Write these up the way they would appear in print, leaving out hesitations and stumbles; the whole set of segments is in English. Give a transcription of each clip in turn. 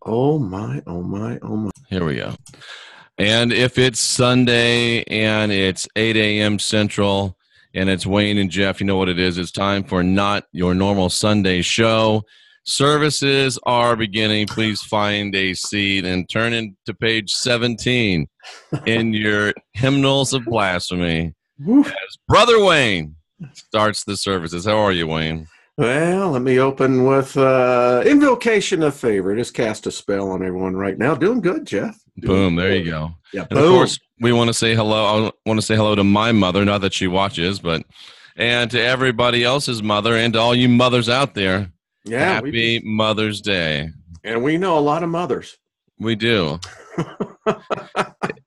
Oh my, oh my, oh my. Here we go. And if it's Sunday and it's 8 a.m. Central and it's Wayne and Jeff, you know what it is. It's time for Not Your Normal Sunday Show. Services are beginning. Please find a seat and turn into page 17 in your hymnals of blasphemy Woof. as Brother Wayne starts the services. How are you, Wayne? Well, let me open with invocation of favor. Just cast a spell on everyone right now. Doing good, Jeff. Boom, there you go. Yeah, and of course, we want to say hello. I want to say hello to my mother, not that she watches, but and to everybody else's mother and to all you mothers out there. Yeah, Happy Mother's Day. And we know a lot of mothers. We do.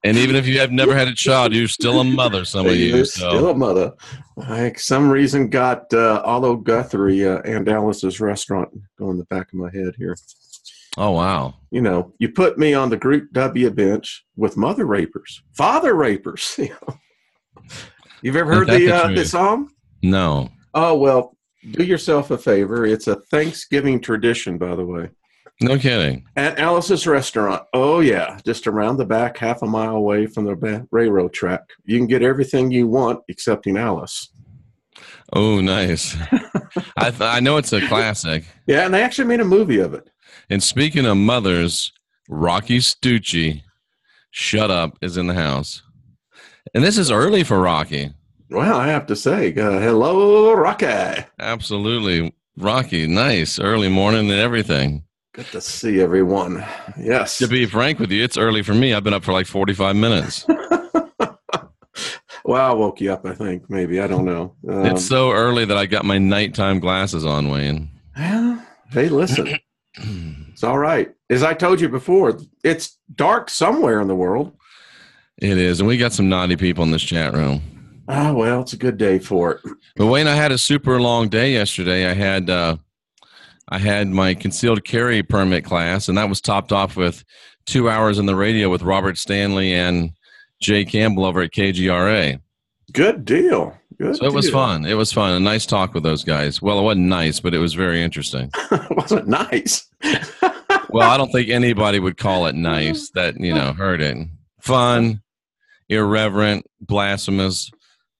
And even if you have never had a child, you're still a mother, some of you. So. Still a mother. I, some reason, got Otto Guthrie and Alice's Restaurant going in the back of my head here. Oh, wow. You know, you put me on the Group W bench with mother rapers, father rapers. You've ever heard the song? No. Oh, well, do yourself a favor. It's a Thanksgiving tradition, by the way. No kidding. At Alice's Restaurant. Oh, yeah. Just around the back, half a mile away from the railroad track. You can get everything you want excepting Alice. Oh, nice. I know it's a classic. Yeah, and they actually made a movie of it. And speaking of mothers, Rocky Stucci, shut up, is in the house. And this is early for Rocky. Well, I have to say, hello, Rocky. Absolutely. Rocky, nice. Early morning and everything. Good to see everyone. Yes. To be frank with you, it's early for me. I've been up for like 45 minutes. Well, I woke you up, I think, maybe. I don't know. It's so early that I got my nighttime glasses on, Wayne. Well, hey, listen. It's all right. As I told you before, it's dark somewhere in the world. It is. And we got some naughty people in this chat room. Oh, well, it's a good day for it. But Wayne, I had a super long day yesterday. I had my concealed carry permit class, and that was topped off with 2 hours in the radio with Robert Stanley and Jay Campbell over at KGRA. Good deal. Good so it was fun. It was fun. A nice talk with those guys. Well, it wasn't nice, but it was very interesting. It wasn't nice. Well, I don't think anybody would call it nice that, heard it. Fun, irreverent, blasphemous,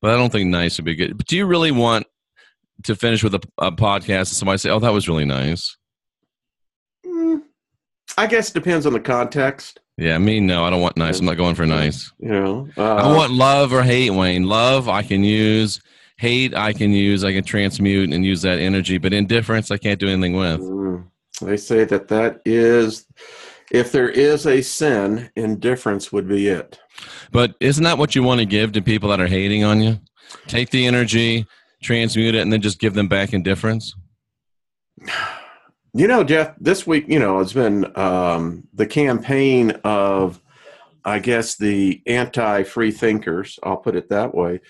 but I don't think nice would be good. But do you really want to finish with a podcast and somebody say, oh, that was really nice? I guess it depends on the context. Yeah, me, no, I don't want nice. I'm not going for nice. I want love or hate, Wayne. Love, I can use. Hate, I can transmute and use that energy. But indifference, I can't do anything with. They say that is, if there is a sin, indifference would be it. But isn't that what you want to give to people that are hating on you? Take the energy, transmute it, and then just give them back indifference? Jeff, this week, it's been the campaign of, I guess, the anti-free thinkers, I'll put it that way,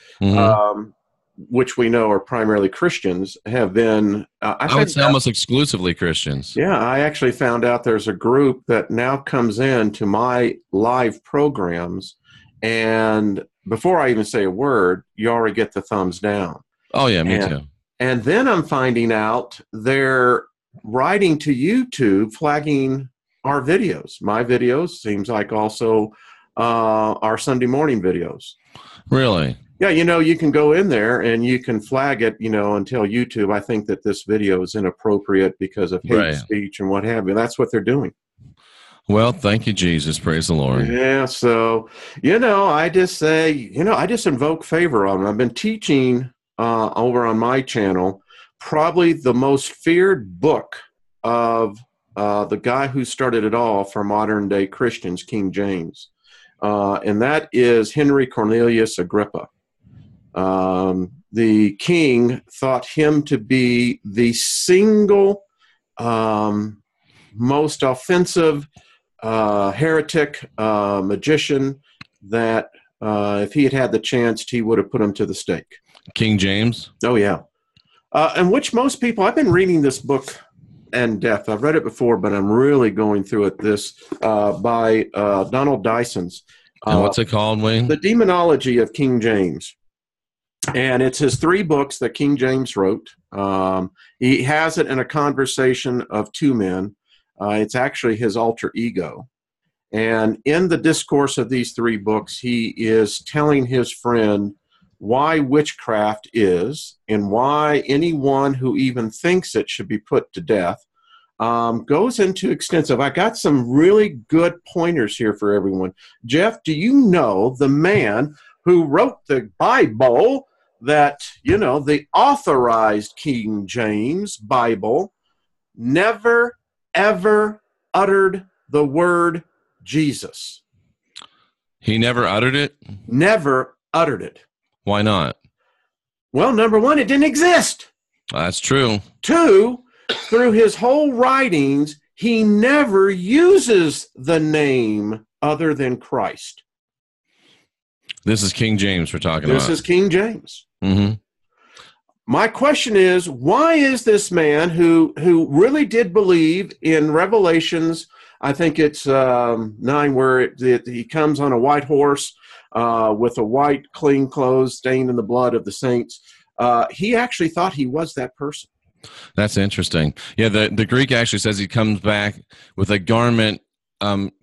which we know are primarily Christians, have been... I would say almost exclusively Christians. Yeah, I actually found out there's a group that now comes in to my live programs, and before I even say a word, you already get the thumbs down. Oh, yeah, me too. And then I'm finding out they're writing to YouTube, flagging our videos. My videos, seems like also our Sunday morning videos. Really? Yeah, you can go in there and you can flag it, and tell YouTube, I think that this video is inappropriate because of hate speech and what have you. That's what they're doing. Well, thank you, Jesus. Praise the Lord. Yeah, so, I just say, I just invoke favor on them. I've been teaching over on my channel probably the most feared book of the guy who started it all for modern-day Christians, King James. And that is Henry Cornelius Agrippa. The king thought him to be the single most offensive heretic magician that if he had the chance, he would have put him to the stake. King James? Oh, yeah. And which most people, I've been reading this book in depth. I've read it before, but I'm really going through it. This by Donald Dyson's. And what's it called, Wayne? The Demonology of King James. And it's his 3 books that King James wrote. He has it in a conversation of 2 men. It's actually his alter ego. And in the discourse of these 3 books, he is telling his friend why witchcraft is and why anyone who even thinks it should be put to death. Goes into extensive. I got some really good pointers here for everyone. Jeff, do you know the man who wrote the Bible that, the authorized King James Bible, never, ever uttered the word Jesus? He never uttered it? Never uttered it. Why not? Well, number 1, it didn't exist. That's true. 2, through his whole writings, he never uses the name other than Christ. This is King James we're talking about. This is King James. Mm-hmm. My question is, why is this man who really did believe in Revelations, I think it's 9, where he comes on a white horse with a white, clean clothes stained in the blood of the saints, he actually thought he was that person. That's interesting. Yeah, the Greek actually says he comes back with a garment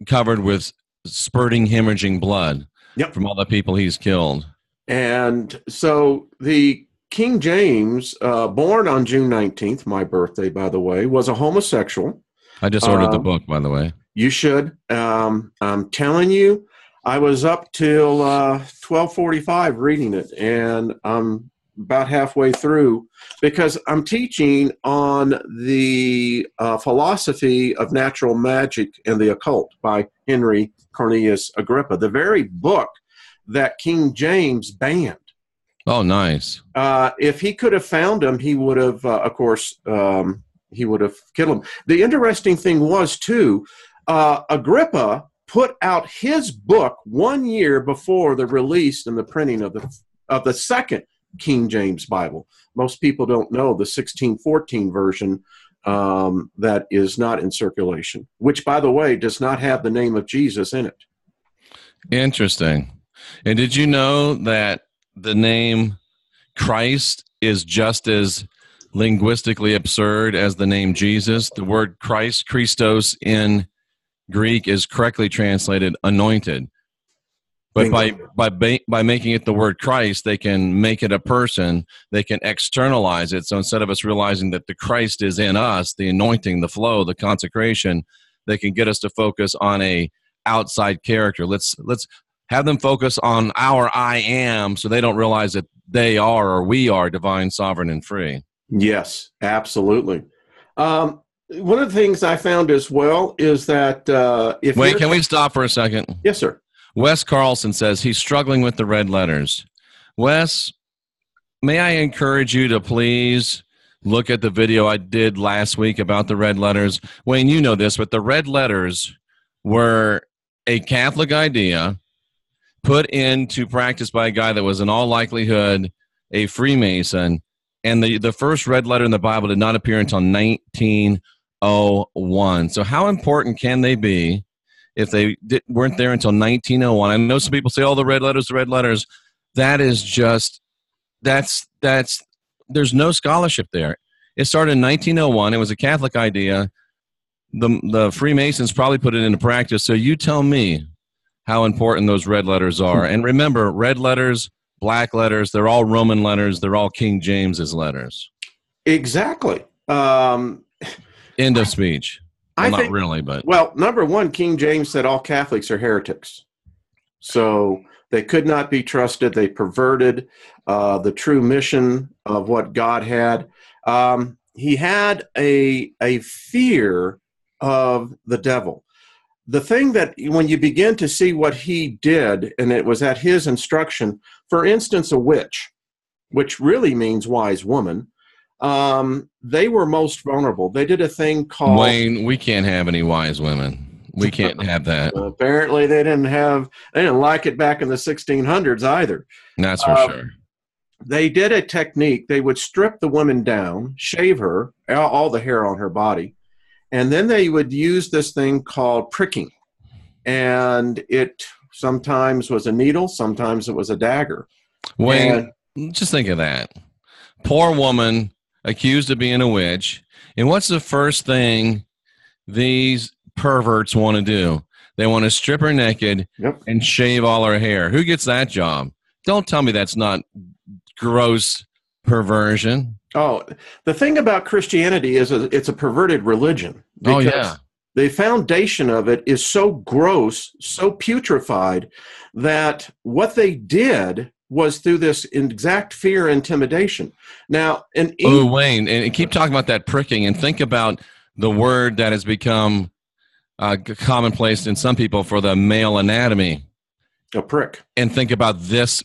covered with spurting, hemorrhaging blood from all the people he's killed. And so the King James, born on June 19th, my birthday, by the way, was a homosexual. I just ordered the book, by the way. You should. I'm telling you, I was up till 12:45 reading it, and I'm about halfway through because I'm teaching on the philosophy of natural magic and the occult by Henry Cornelius Agrippa, the very book that King James banned. Oh, nice. If he could have found him, he would have, of course, he would have killed him. The interesting thing was, too, Agrippa put out his book 1 year before the release and the printing of the second King James Bible. Most people don't know the 1614 version that is not in circulation, which, by the way, does not have the name of Jesus in it. Interesting. And did you know that the name Christ is just as linguistically absurd as the name Jesus? The word Christ, Christos, in Greek is correctly translated anointed. But by making it the word Christ, they can make it a person. They can externalize it. So instead of us realizing that the Christ is in us, the anointing, the flow, the consecration, they can get us to focus on a outside character. Let's have them focus on our I am, so they don't realize that they are or we are divine, sovereign, and free. Yes, absolutely. One of the things I found as well is that can we stop for a second? Yes, sir. Wes Carlson says he's struggling with the red letters. Wes, may I encourage you to please look at the video I did last week about the red letters? Wayne, you know this, but the red letters were a Catholic idea put into practice by a guy that was in all likelihood a Freemason, and the first red letter in the Bible did not appear until 1901. So how important can they be if they weren't there until 1901? I know some people say, oh, the red letters. That is just, there's no scholarship there. It started in 1901. It was a Catholic idea. The Freemasons probably put it into practice. So you tell me how important those red letters are. And remember, red letters, black letters, they're all Roman letters. They're all King James's letters. Exactly. End of speech. Well, not really, but. Well, number one, King James said all Catholics are heretics. So they could not be trusted. They perverted the true mission of what God had. He had a fear of the devil. The thing that when you begin to see what he did, and it was at his instruction, for instance, a witch, which really means wise woman, they were most vulnerable. They did a thing called... Wayne, we can't have any wise women. We can't have that. Apparently they didn't like it back in the 1600s either. That's for sure. They did a technique. They would strip the woman down, shave her, all the hair on her body, and then they would use this thing called pricking. And it sometimes was a needle, sometimes it was a dagger. Wayne, just think of that. Poor woman accused of being a witch. And what's the first thing these perverts want to do. They want to strip her naked and shave all her hair. Who gets that job? Don't tell me that's not gross perversion. Oh, the thing about Christianity is it's a perverted religion. Oh, yeah. The foundation of it is so gross, so putrefied, that what they did was through this exact fear and intimidation. Now, Wayne, and keep talking about that pricking, and think about the word that has become commonplace in some people for the male anatomy. A prick. And think about this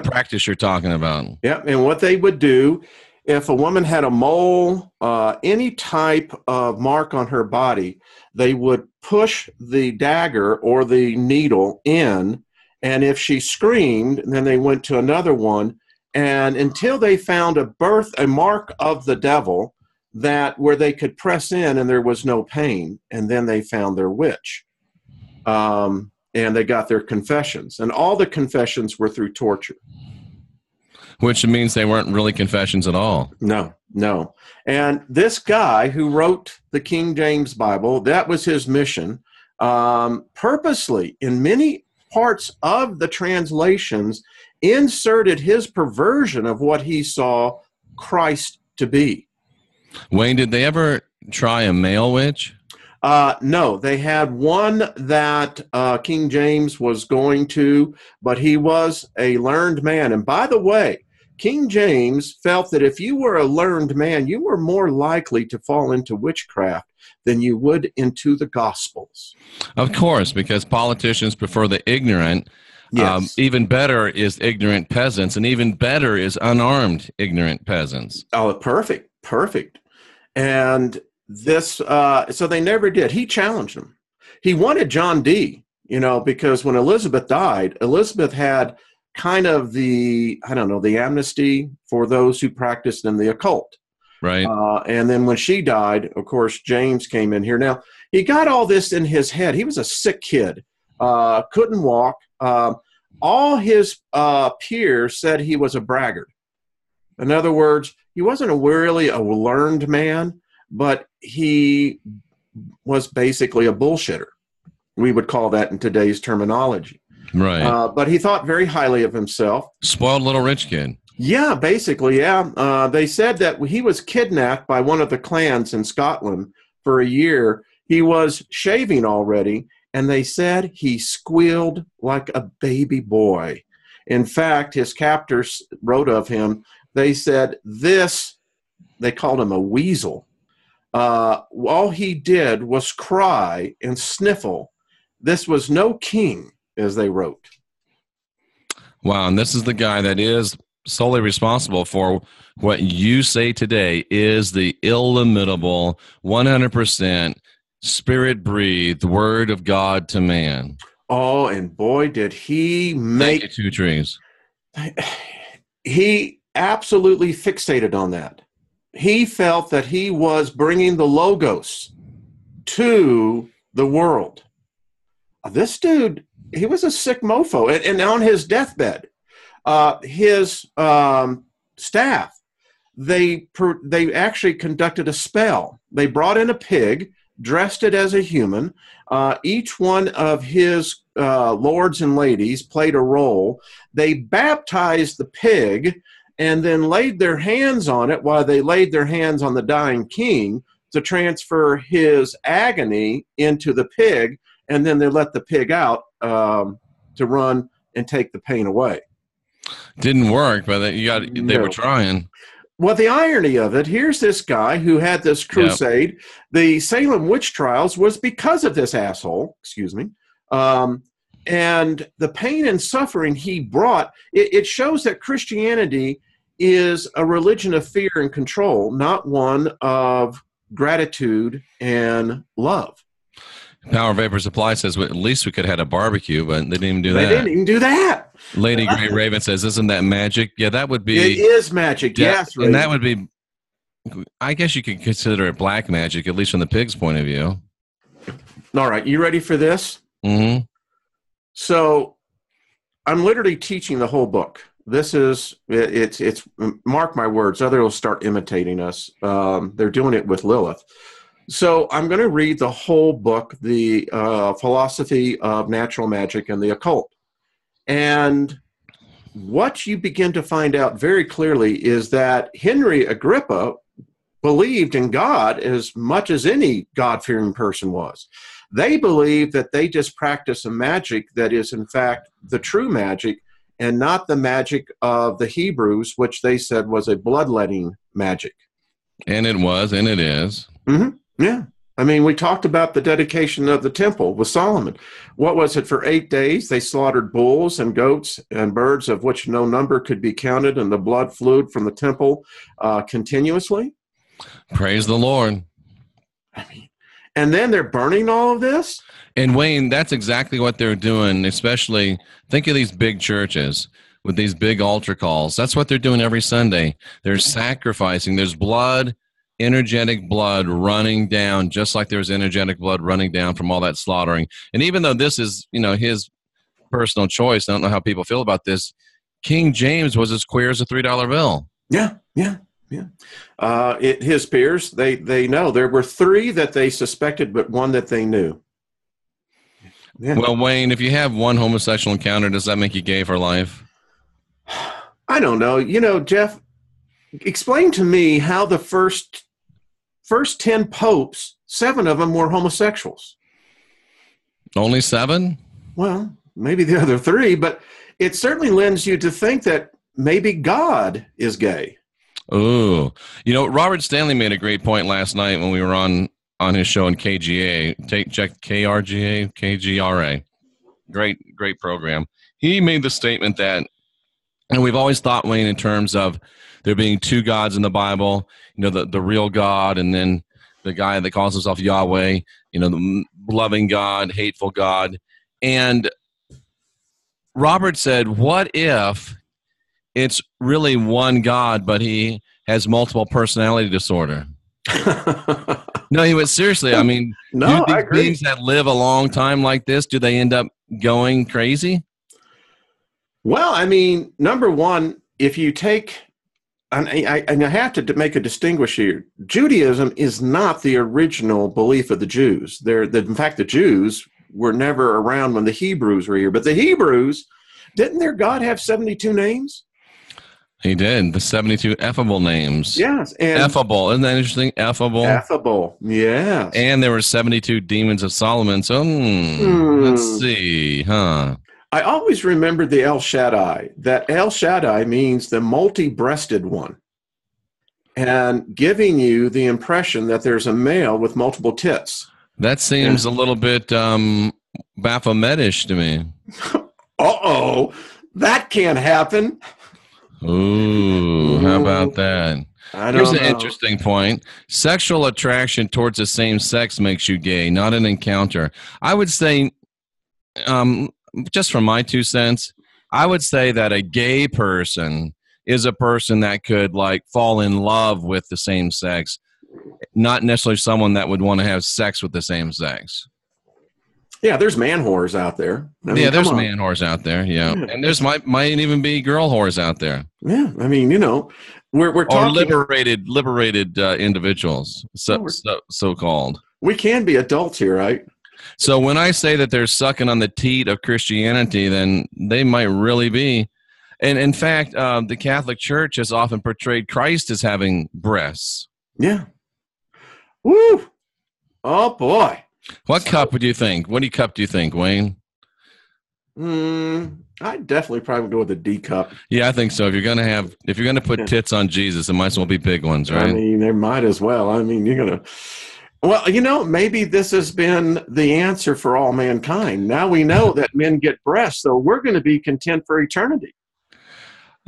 practice you're talking about. Yep, and what they would do, if a woman had a mole, any type of mark on her body, they would push the dagger or the needle in, and if she screamed, then they went to another one, and until they found a mark of the devil where they could press in and there was no pain, and then they found their witch. And they got their confessions, and all the confessions were through torture. Which means they weren't really confessions at all. No. And this guy who wrote the King James Bible, that was his mission, purposely in many parts of the translations inserted his perversion of what he saw Christ to be. Wayne, did they ever try a male witch? No, they had one that King James was going to, but he was a learned man. And by the way, King James felt that if you were a learned man, you were more likely to fall into witchcraft than you would into the Gospels. Of course, because politicians prefer the ignorant. Yes. Even better is ignorant peasants, and even better is unarmed ignorant peasants. Oh, perfect. And this, so they never did. He challenged him. He wanted John Dee, because when Elizabeth died, Elizabeth had kind of the amnesty for those who practiced in the occult. Right. And then when she died, of course, James came in here. Now, he got all this in his head. He was a sick kid, couldn't walk. All his peers said he was a braggart. In other words, he wasn't really a learned man, but he was basically a bullshitter. We would call that in today's terminology. Right. But he thought very highly of himself. Spoiled little rich kid. Yeah, basically, yeah. They said that he was kidnapped by one of the clans in Scotland for a year. He was shaving already, and they said he squealed like a baby boy. In fact, his captors wrote of him, they said they called him a weasel. All he did was cry and sniffle. This was no king, as they wrote. Wow, and this is the guy that is solely responsible for what you say today is the illimitable, 100% spirit-breathed word of God to man. Oh, and boy, did he make... Thank you, Two Trees. He absolutely fixated on that. He felt that he was bringing the Logos to the world. This dude, he was a sick mofo. And on his deathbed, his staff, they actually conducted a spell. They brought in a pig, dressed it as a human. Each one of his lords and ladies played a role. They baptized the pig and then laid their hands on it while they laid their hands on the dying king to transfer his agony into the pig, and then they let the pig out to run and take the pain away. Didn't work, but they were trying. Well, the irony of it, here's this guy who had this crusade. Yep. The Salem witch trials was because of this asshole, and the pain and suffering he brought, it shows that Christianity is a religion of fear and control, not one of gratitude and love. Power Vapor Supply says, well, at least we could have had a barbecue, but they didn't even do that. They didn't even do that. Lady Gray Raven says, isn't that magic? Yeah, that would be. It is magic, yes. And that would be, I guess you could consider it black magic, at least from the pig's point of view. All right, you ready for this? Mm-hmm. So I'm literally teaching the whole book. This is, it's mark my words, others will start imitating us. They're doing it with Lilith. So I'm going to read the whole book, The Philosophy of Natural Magic and the Occult. And what you begin to find out very clearly is that Henry Agrippa believed in God as much as any God-fearing person was. They believed that they just practice a magic that is, in fact, the true magic and not the magic of the Hebrews, which they said was a bloodletting magic. And it was, and it is. Mm-hmm. Yeah. I mean, we talked about the dedication of the temple with Solomon. What was it? For 8 days, they slaughtered bulls and goats and birds of which no number could be counted, and the blood flowed from the temple continuously. Praise the Lord. I mean, and then they're burning all of this? And Wayne, that's exactly what they're doing, especially think of these big churches with these big altar calls. That's what they're doing every Sunday. They're sacrificing. There's blood, energetic blood running down, just like there's energetic blood running down from all that slaughtering. And even though this is, his personal choice, I don't know how people feel about this, King James was as queer as a $3 bill. Yeah. His peers, they know. There were 3 that they suspected, but 1 that they knew. Yeah. Well, Wayne, if you have one homosexual encounter, does that make you gay for life? I don't know. Jeff, explain to me how the first 10 popes, 7 of them were homosexuals. Only 7? Well, maybe the other 3, but it certainly lends you to think that maybe God is gay. Ooh. Robert Stanley made a great point last night when we were on his show in KGA. Check KRGA, KGRA. Great program. He made the statement that, and we've always thought, Wayne, in terms of there being 2 gods in the Bible, the real God, and then the guy that calls himself Yahweh, the loving God, hateful God. And Robert said, what if it's really one God, but he has multiple personality disorder? No, he was seriously. I mean, no, do I these agree. beings that live a long time like this, do they end up going crazy? Well, I mean, number one, if you take, and I have to make a distinguish here, Judaism is not the original belief of the Jews. In fact, the Jews were never around when the Hebrews were here. But the Hebrews, didn't their God have 72 names? He did. The 72 effable names. Yes. And effable. Isn't that interesting? Effable. Effable. Yes. And there were 72 demons of Solomon. So let's see. Huh. I always remembered the El Shaddai. That El Shaddai means the multi-breasted one. And giving you the impression that there's a male with multiple tits. That seems a little bit Baphometish to me. Uh-oh. That can't happen. Ooh, how about that? Here's an know. interesting point. Sexual attraction towards the same sex makes you gay, not an encounter. I would say, just from my 2 cents, I would say that a gay person is a person that could fall in love with the same sex, not necessarily someone that would want to have sex with the same sex. Yeah, there's man whores out there. There's man whores out there. Yeah, and there's might even be girl whores out there. Yeah, I mean, we're talking liberated individuals, so called. We can be adults here, right? So when I say that they're sucking on the teat of Christianity, then they might really be. And in fact, the Catholic Church has often portrayed Christ as having breasts. Yeah. Woo! Oh boy. What cup do you think? What cup do you think, Wayne? I'd definitely probably go with a D cup. Yeah, I think so. If you're gonna put tits on Jesus, it might as well be big ones, right? I mean, there might as well. I mean, well, maybe this has been the answer for all mankind. Now we know that men get breasts, so we're going to be content for eternity.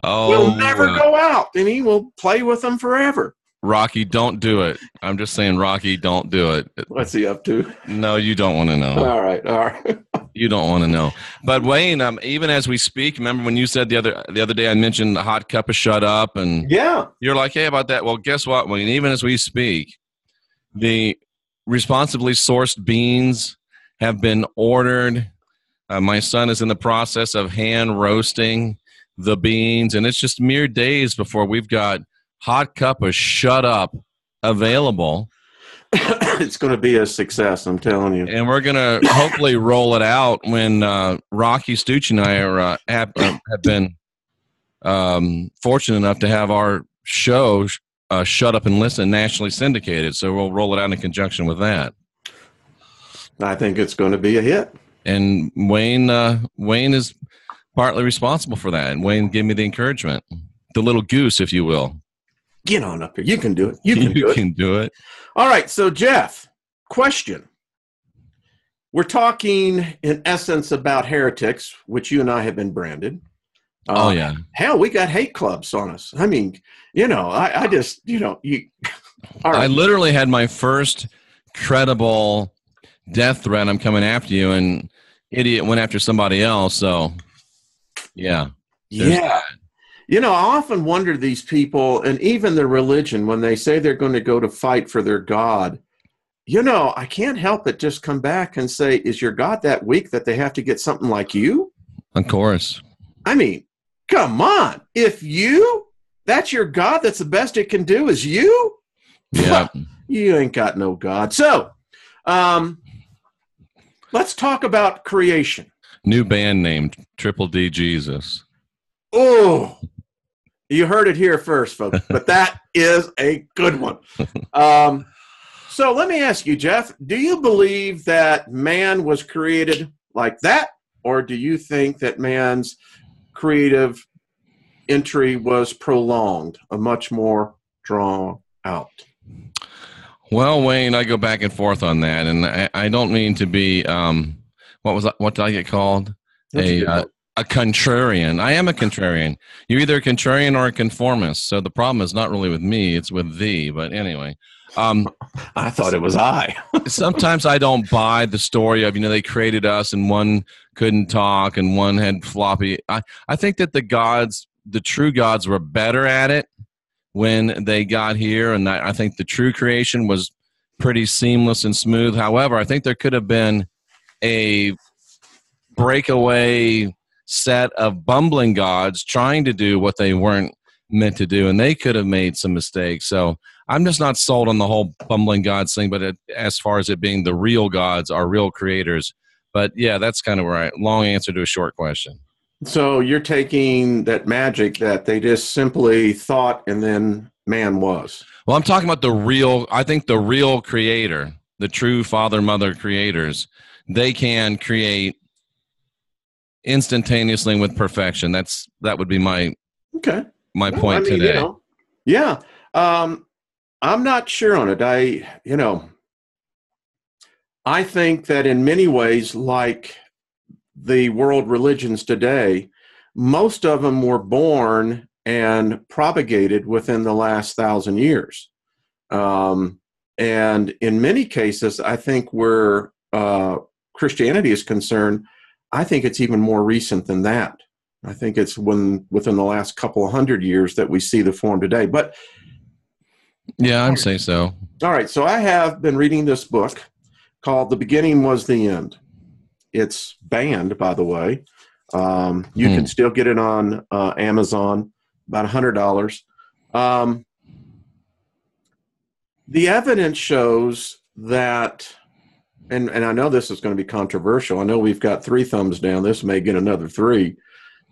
Oh, we'll never go out, and he will play with them forever. Rocky, don't do it. I'm just saying, Rocky, don't do it. What's he up to? No, you don't want to know. All right. You don't want to know. But Wayne, even as we speak, remember when you said the other day I mentioned the hot cup of shut up, and yeah, you're like, hey, about that. Well, guess what, Wayne? Even as we speak, the responsibly sourced beans have been ordered. My son is in the process of hand roasting the beans, and it's just mere days before we've got hot cup of shut up available. It's going to be a success, I'm telling you. And we're going to hopefully roll it out when Rocky Stucci and I have been fortunate enough to have our show, Shut Up and Listen, nationally syndicated. So we'll roll it out in conjunction with that. I think it's going to be a hit. And Wayne is partly responsible for that. And Wayne gave me the encouragement, the little goose, if you will. Get on up here. You can do it. You can do it. All right. So, Jeff, question. We're talking, in essence, about heretics, which you and I have been branded. Oh, yeah. Hell, we got hate clubs on us. I mean, I just, all right. I literally had my first credible death threat. I'm coming after you, and idiot went after somebody else. So, yeah. Yeah. I often wonder these people, and even their religion, when they say they're going to go to fight for their God, I can't help but just come back and say, is your God that weak that they have to get something like you? Of course. I mean, come on. If that's your God, that's the best it can do is you? Yeah. You ain't got no God. So, let's talk about creation. New band name, Triple D Jesus. Oh, you heard it here first, folks, but that is a good one. So let me ask you, Jeff, do you believe that man was created like that, or do you think that man's creative entry was prolonged, a much more drawn out? Well, Wayne, I go back and forth on that, and I don't mean to be what did I get called? A contrarian. I am a contrarian. You're either a contrarian or a conformist. So the problem is not really with me; it's with thee. But anyway, I thought it was I. Sometimes I don't buy the story of they created us and one couldn't talk and one had floppy. I think that the true gods, were better at it when they got here, and I think the true creation was pretty seamless and smooth. However, I think there could have been a breakaway set of bumbling gods trying to do what they weren't meant to do, and they could have made some mistakes. So I'm just not sold on the whole bumbling gods thing, but as far as it being the real gods, our real creators. But yeah, that's kind of long answer to a short question. So you're taking that magic that they just simply thought and then man was. Well, I'm talking about I think the real creator, the true father, mother creators, they can create instantaneously and with perfection. That would be my point today. Yeah. I'm not sure on it. I think that in many ways, like the world religions today, most of them were born and propagated within the last 1,000 years. And in many cases, I think where Christianity is concerned, I think it's even more recent than that. I think it's within the last couple of 100 years that we see the form today. But yeah, I'd say so. All right. So I have been reading this book called The Beginning Was the End. It's banned, by the way. You can still get it on Amazon, about $100. The evidence shows that, and I know this is going to be controversial. I know we've got 3 thumbs down. This may get another 3.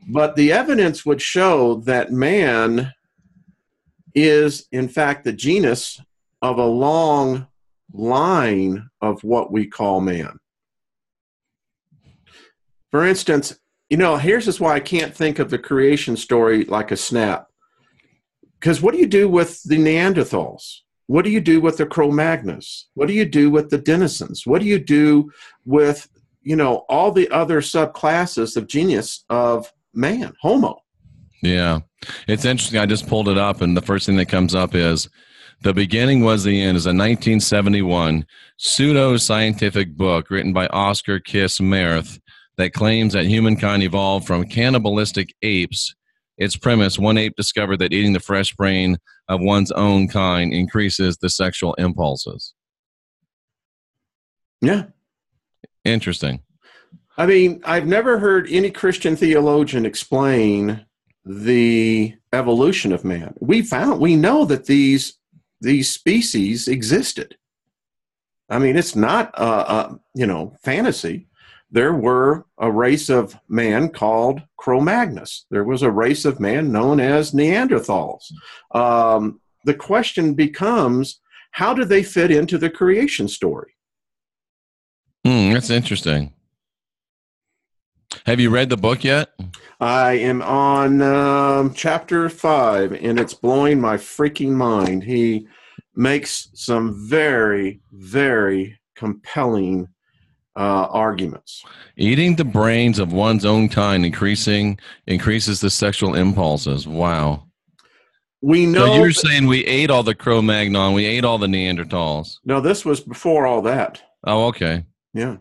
But the evidence would show that man is, in fact, the genus of a long line of what we call man. For instance, here's just why I can't think of the creation story like a snap. Because what do you do with the Neanderthals? What do you do with the Cro-Magnons? What do you do with the Denisons? What do you do with, all the other subclasses of genus of man, Homo? Yeah. It's interesting. I just pulled it up, and the first thing that comes up is The Beginning Was the End is a 1971 pseudo-scientific book written by Oscar Kiss Merth that claims that humankind evolved from cannibalistic apes. Its premise, one ape discovered that eating the fresh brain of one's own kind increases the sexual impulses. Yeah. Interesting. I mean, I've never heard any Christian theologian explain the evolution of man. We know that these species existed. I mean, it's not, fantasy. There were a race of man called Cro-Magnus. There was a race of man known as Neanderthals. The question becomes, how do they fit into the creation story? That's interesting. Have you read the book yet? I am on chapter 5, and it's blowing my freaking mind. He makes some very, very compelling arguments. Eating the brains of one's own kind increases the sexual impulses. Wow. We know. So you're saying we ate all the Cro-Magnon, we ate all the Neanderthals. No, this was before all that. Oh, okay. Yeah.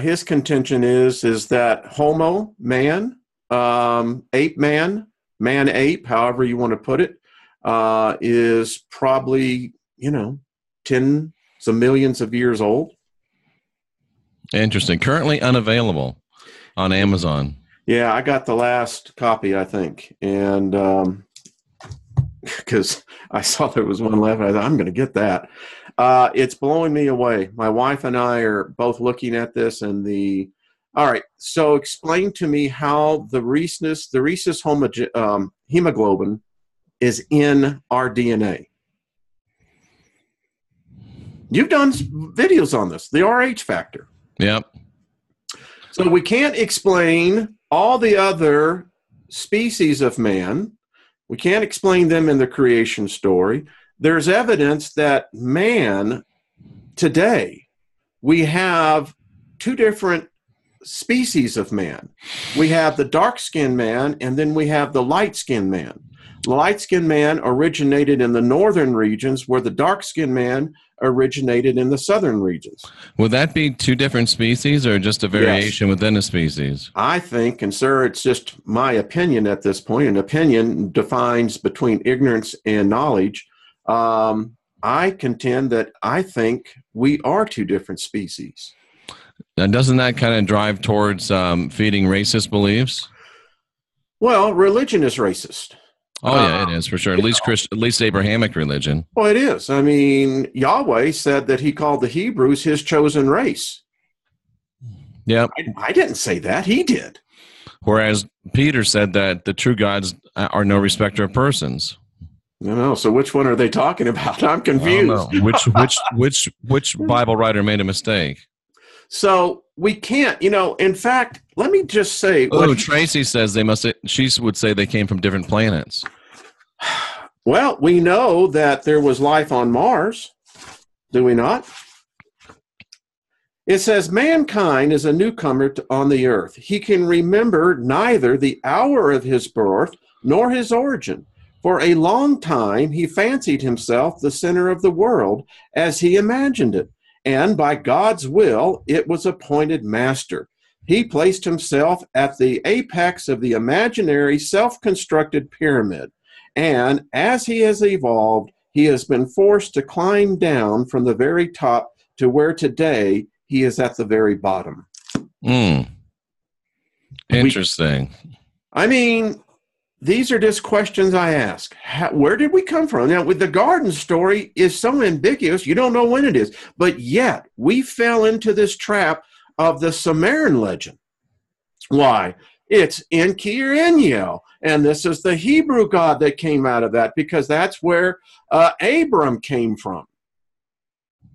His contention is that Homo, man, ape man, man ape, however you want to put it, is probably, tens of millions of years old. Interesting. Currently unavailable on Amazon. Yeah, I got the last copy, I think. And because I saw there was one left, I thought, I'm going to get that. It's blowing me away. My wife and I are both looking at this, and all right, so explain to me how the rhesus hemoglobin is in our DNA. You've done videos on this, the RH factor. Yep. So we can't explain all the other species of man. We can't explain them in the creation story. There's evidence that man, today, we have two different species of man. We have the dark-skinned man, and then we have the light-skinned man. The light-skinned man originated in the northern regions, where the dark-skinned man originated in the southern regions. Would that be two different species or just a variation within a species? I think, and sir, it's just my opinion at this point. An opinion defines between ignorance and knowledge. I contend that I think we are two different species. Now, doesn't that kind of drive towards feeding racist beliefs? Well, religion is racist. Oh, yeah, it is for sure. At least Abrahamic religion. Well, it is. I mean, Yahweh said that he called the Hebrews his chosen race. Yeah. I didn't say that. He did. Whereas Peter said that the true gods are no respecter of persons. No. So which one are they talking about? I'm confused. Which Bible writer made a mistake? So we can't, in fact, let me just say. Tracy says she would say they came from different planets. Well, we know that there was life on Mars. Do we not? It says mankind is a newcomer on the earth. He can remember neither the hour of his birth nor his origin. For a long time, he fancied himself the center of the world as he imagined it. And by God's will, it was appointed master. He placed himself at the apex of the imaginary self-constructed pyramid. And as he has evolved, he has been forced to climb down from the very top to where today he is at the very bottom. Interesting. These are just questions I ask. Where did we come from? Now, with the garden story is so ambiguous, you don't know when it is. But yet, we fell into this trap of the Sumerian legend. Why? It's Enki or Enyo. And this is the Hebrew god that came out of that, because that's where Abram came from.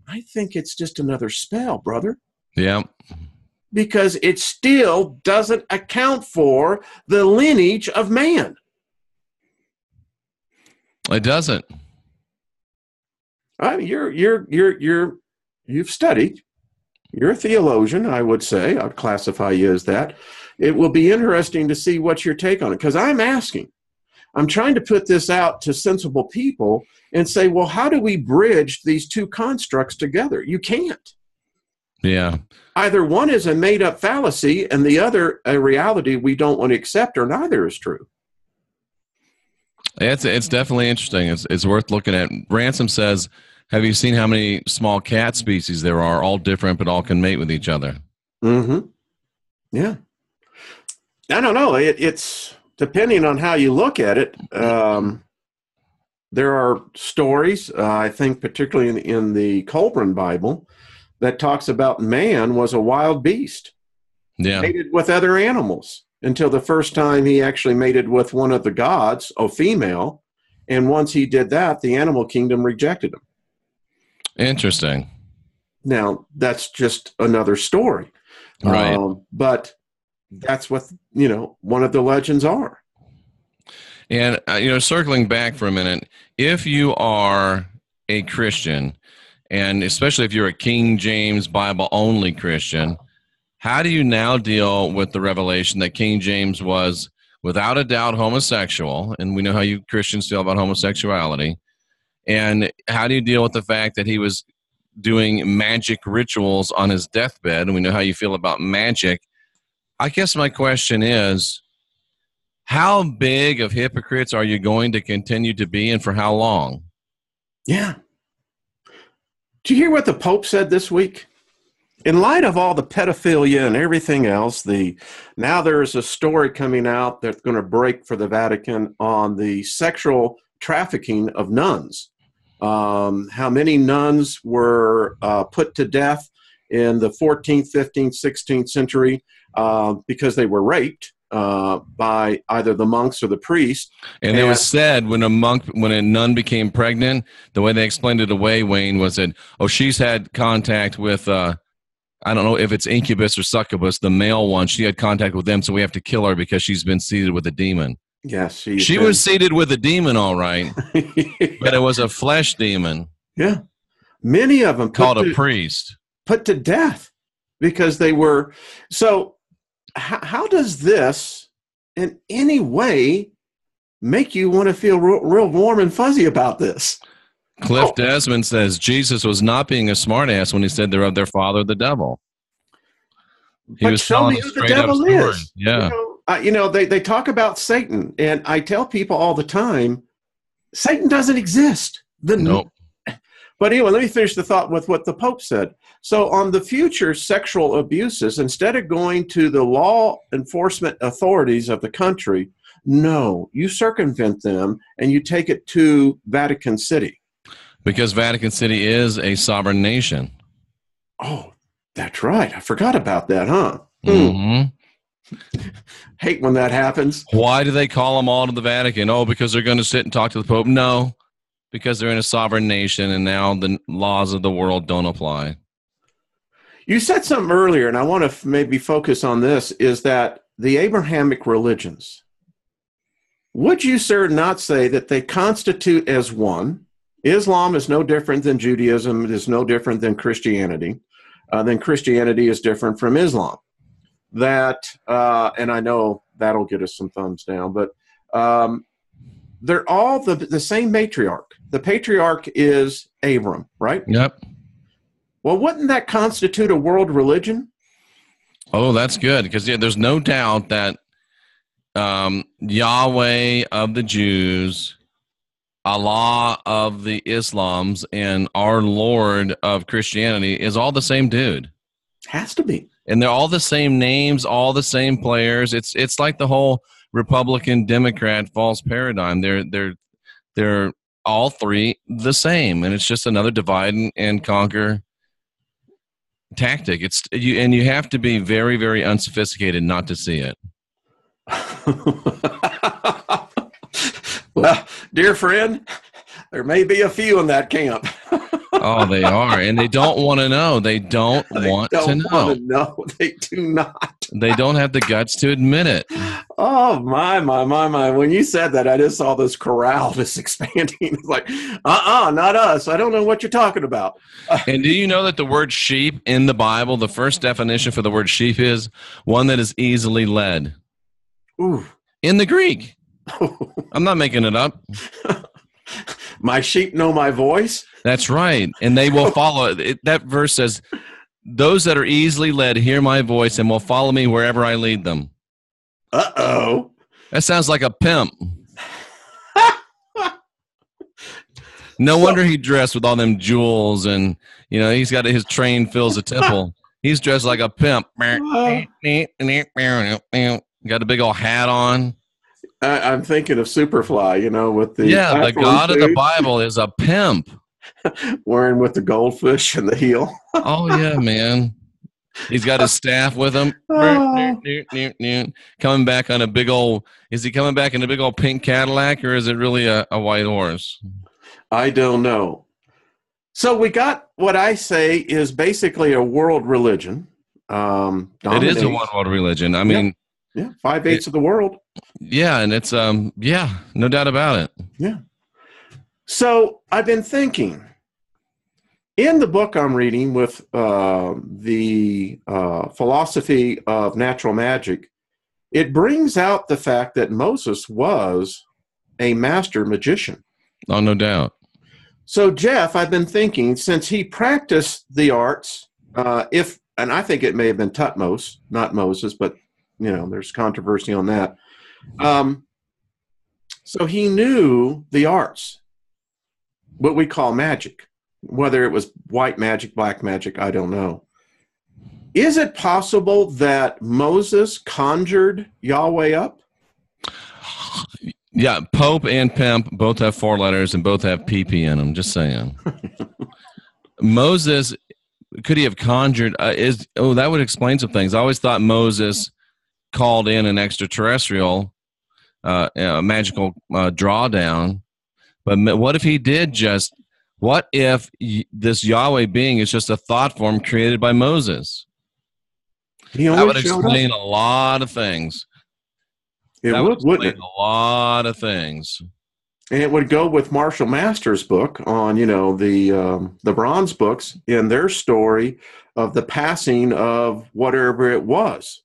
I think it's just another spell, brother. Yeah. Because it still doesn't account for the lineage of man. It doesn't. You've studied. You're a theologian, I would say. I'd classify you as that. It will be interesting to see what your take on it, because I'm trying to put this out to sensible people and say, well, how do we bridge these two constructs together? You can't. Yeah. Either one is a made-up fallacy and the other a reality we don't want to accept, or neither is true. It's definitely interesting. It's worth looking at. Ransom says, have you seen how many small cat species there are, all different, but all can mate with each other? Mm-hmm. Yeah. I don't know. It's depending on how you look at it. there are stories, I think particularly in the Colburn Bible, that talks about man was a wild beast, Yeah. mated with other animals until the first time he actually mated with one of the gods, a female. And once he did that, the animal kingdom rejected him. Interesting. Now, that's just another story. Right. But that's what, one of the legends are. And, circling back for a minute, if you are a Christian, and especially if you're a King James Bible-only Christian, how do you now deal with the revelation that King James was, without a doubt, homosexual? And we know how you Christians feel about homosexuality. And how do you deal with the fact that he was doing magic rituals on his deathbed? And we know how you feel about magic. I guess my question is, how big of hypocrites are you going to continue to be, and for how long? Yeah. Did you hear what the Pope said this week? In light of all the pedophilia and everything else, now there's a story coming out that's going to break for the Vatican on the sexual trafficking of nuns. How many nuns were put to death in the 14th, 15th, 16th century because they were raped by either the monks or the priests. And it was said when a nun became pregnant, the way they explained it away, Wayne, was that, she's had contact with, I don't know if it's incubus or succubus, the male one. She had contact with them, so we have to kill her because she's been seated with a demon. Yes, she was seated with a demon, all right, but it was a flesh demon. Yeah, many of them called a priest, put to death because they were. So, how does this, in any way, make you want to feel real warm and fuzzy about this? Cliff Desmond says Jesus was not being a smartass when he said they're of their father, the devil. He was telling a straight up story. Yeah. They talk about Satan, and I tell people all the time, Satan doesn't exist. Nope. But anyway, let me finish the thought with what the Pope said. So on the future sexual abuses, instead of going to the law enforcement authorities of the country, no, you circumvent them and you take it to Vatican City. Because Vatican City is a sovereign nation. Oh, that's right. I forgot about that, huh? Mm-hmm. Hate when that happens. Why do they call them all to the Vatican? Because they're going to sit and talk to the Pope? No, because they're in a sovereign nation and now the laws of the world don't apply. You said something earlier, and I want to maybe focus on this, is that the Abrahamic religions, would you, sir, not say that they constitute as one? Islam is no different than Judaism. It is no different than Christianity. Then Christianity is different from Islam. That, and I know that'll get us some thumbs down, but they're all the same matriarch. The patriarch is Abram, right? Yep. Well, wouldn't that constitute a world religion? Oh, that's good, because there's no doubt that Yahweh of the Jews, Allah of the Islams, and our Lord of Christianity is all the same dude. Has to be. And they're all the same names, all the same players. It's like the whole Republican Democrat false paradigm. They're all three the same, and it's just another divide and conquer tactic. And you have to be very, very unsophisticated not to see it. Well, dear friend, there may be a few in that camp. Oh, they are, and they don't want to know. They don't want to know. They do not. They don't have the guts to admit it. Oh, my. When you said that, I just saw this corral just expanding. It's like, not us. I don't know what you're talking about. And do you know that the word sheep in the Bible, the first definition for the word sheep is one that is easily led? Ooh. In the Greek. I'm not making it up. My sheep know my voice. That's right. And they will follow. That verse says, those that are easily led hear my voice and will follow me wherever I lead them. Uh-oh. That sounds like a pimp. No wonder he dressed with all them jewels and, he's got his train fills a temple. He's dressed like a pimp. Got a big old hat on. I'm thinking of Superfly, with the Yeah, the platform God of the suit, Bible is a pimp. wearing with the goldfish and the heel. Oh yeah, man. He's got his staff with him. Oh, Coming back on a big old. Is he coming back in a big old pink Cadillac, or is it really a white horse? I don't know. So we got what I say is basically a world religion. It is a Dominates. one world religion. I Yep. mean, Yeah. 5/8 of the world. yeah, and it's yeah, no doubt about it. Yeah. So I've been thinking in the book I'm reading with the philosophy of natural magic, it brings out the fact that Moses was a master magician. Oh, no doubt. So, Jeff, I've been thinking since he practiced the arts, and I think it may have been Tutmos, not Moses, but there's controversy on that. So he knew the arts, what we call magic, whether it was white magic, black magic, I don't know. Is it possible that Moses conjured Yahweh up? Yeah, Pope and Pimp both have 4 letters and both have PP in them. Just saying. Moses, could he have conjured? That would explain some things. I always thought Moses called in an extraterrestrial, a magical drawdown. But what if he did just? What if this Yahweh being is just a thought form created by Moses? That would explain a lot of things. It would, wouldn't it? A lot of things. And it would go with Marshall Masters' book on, the bronze books in their story of the passing of whatever it was.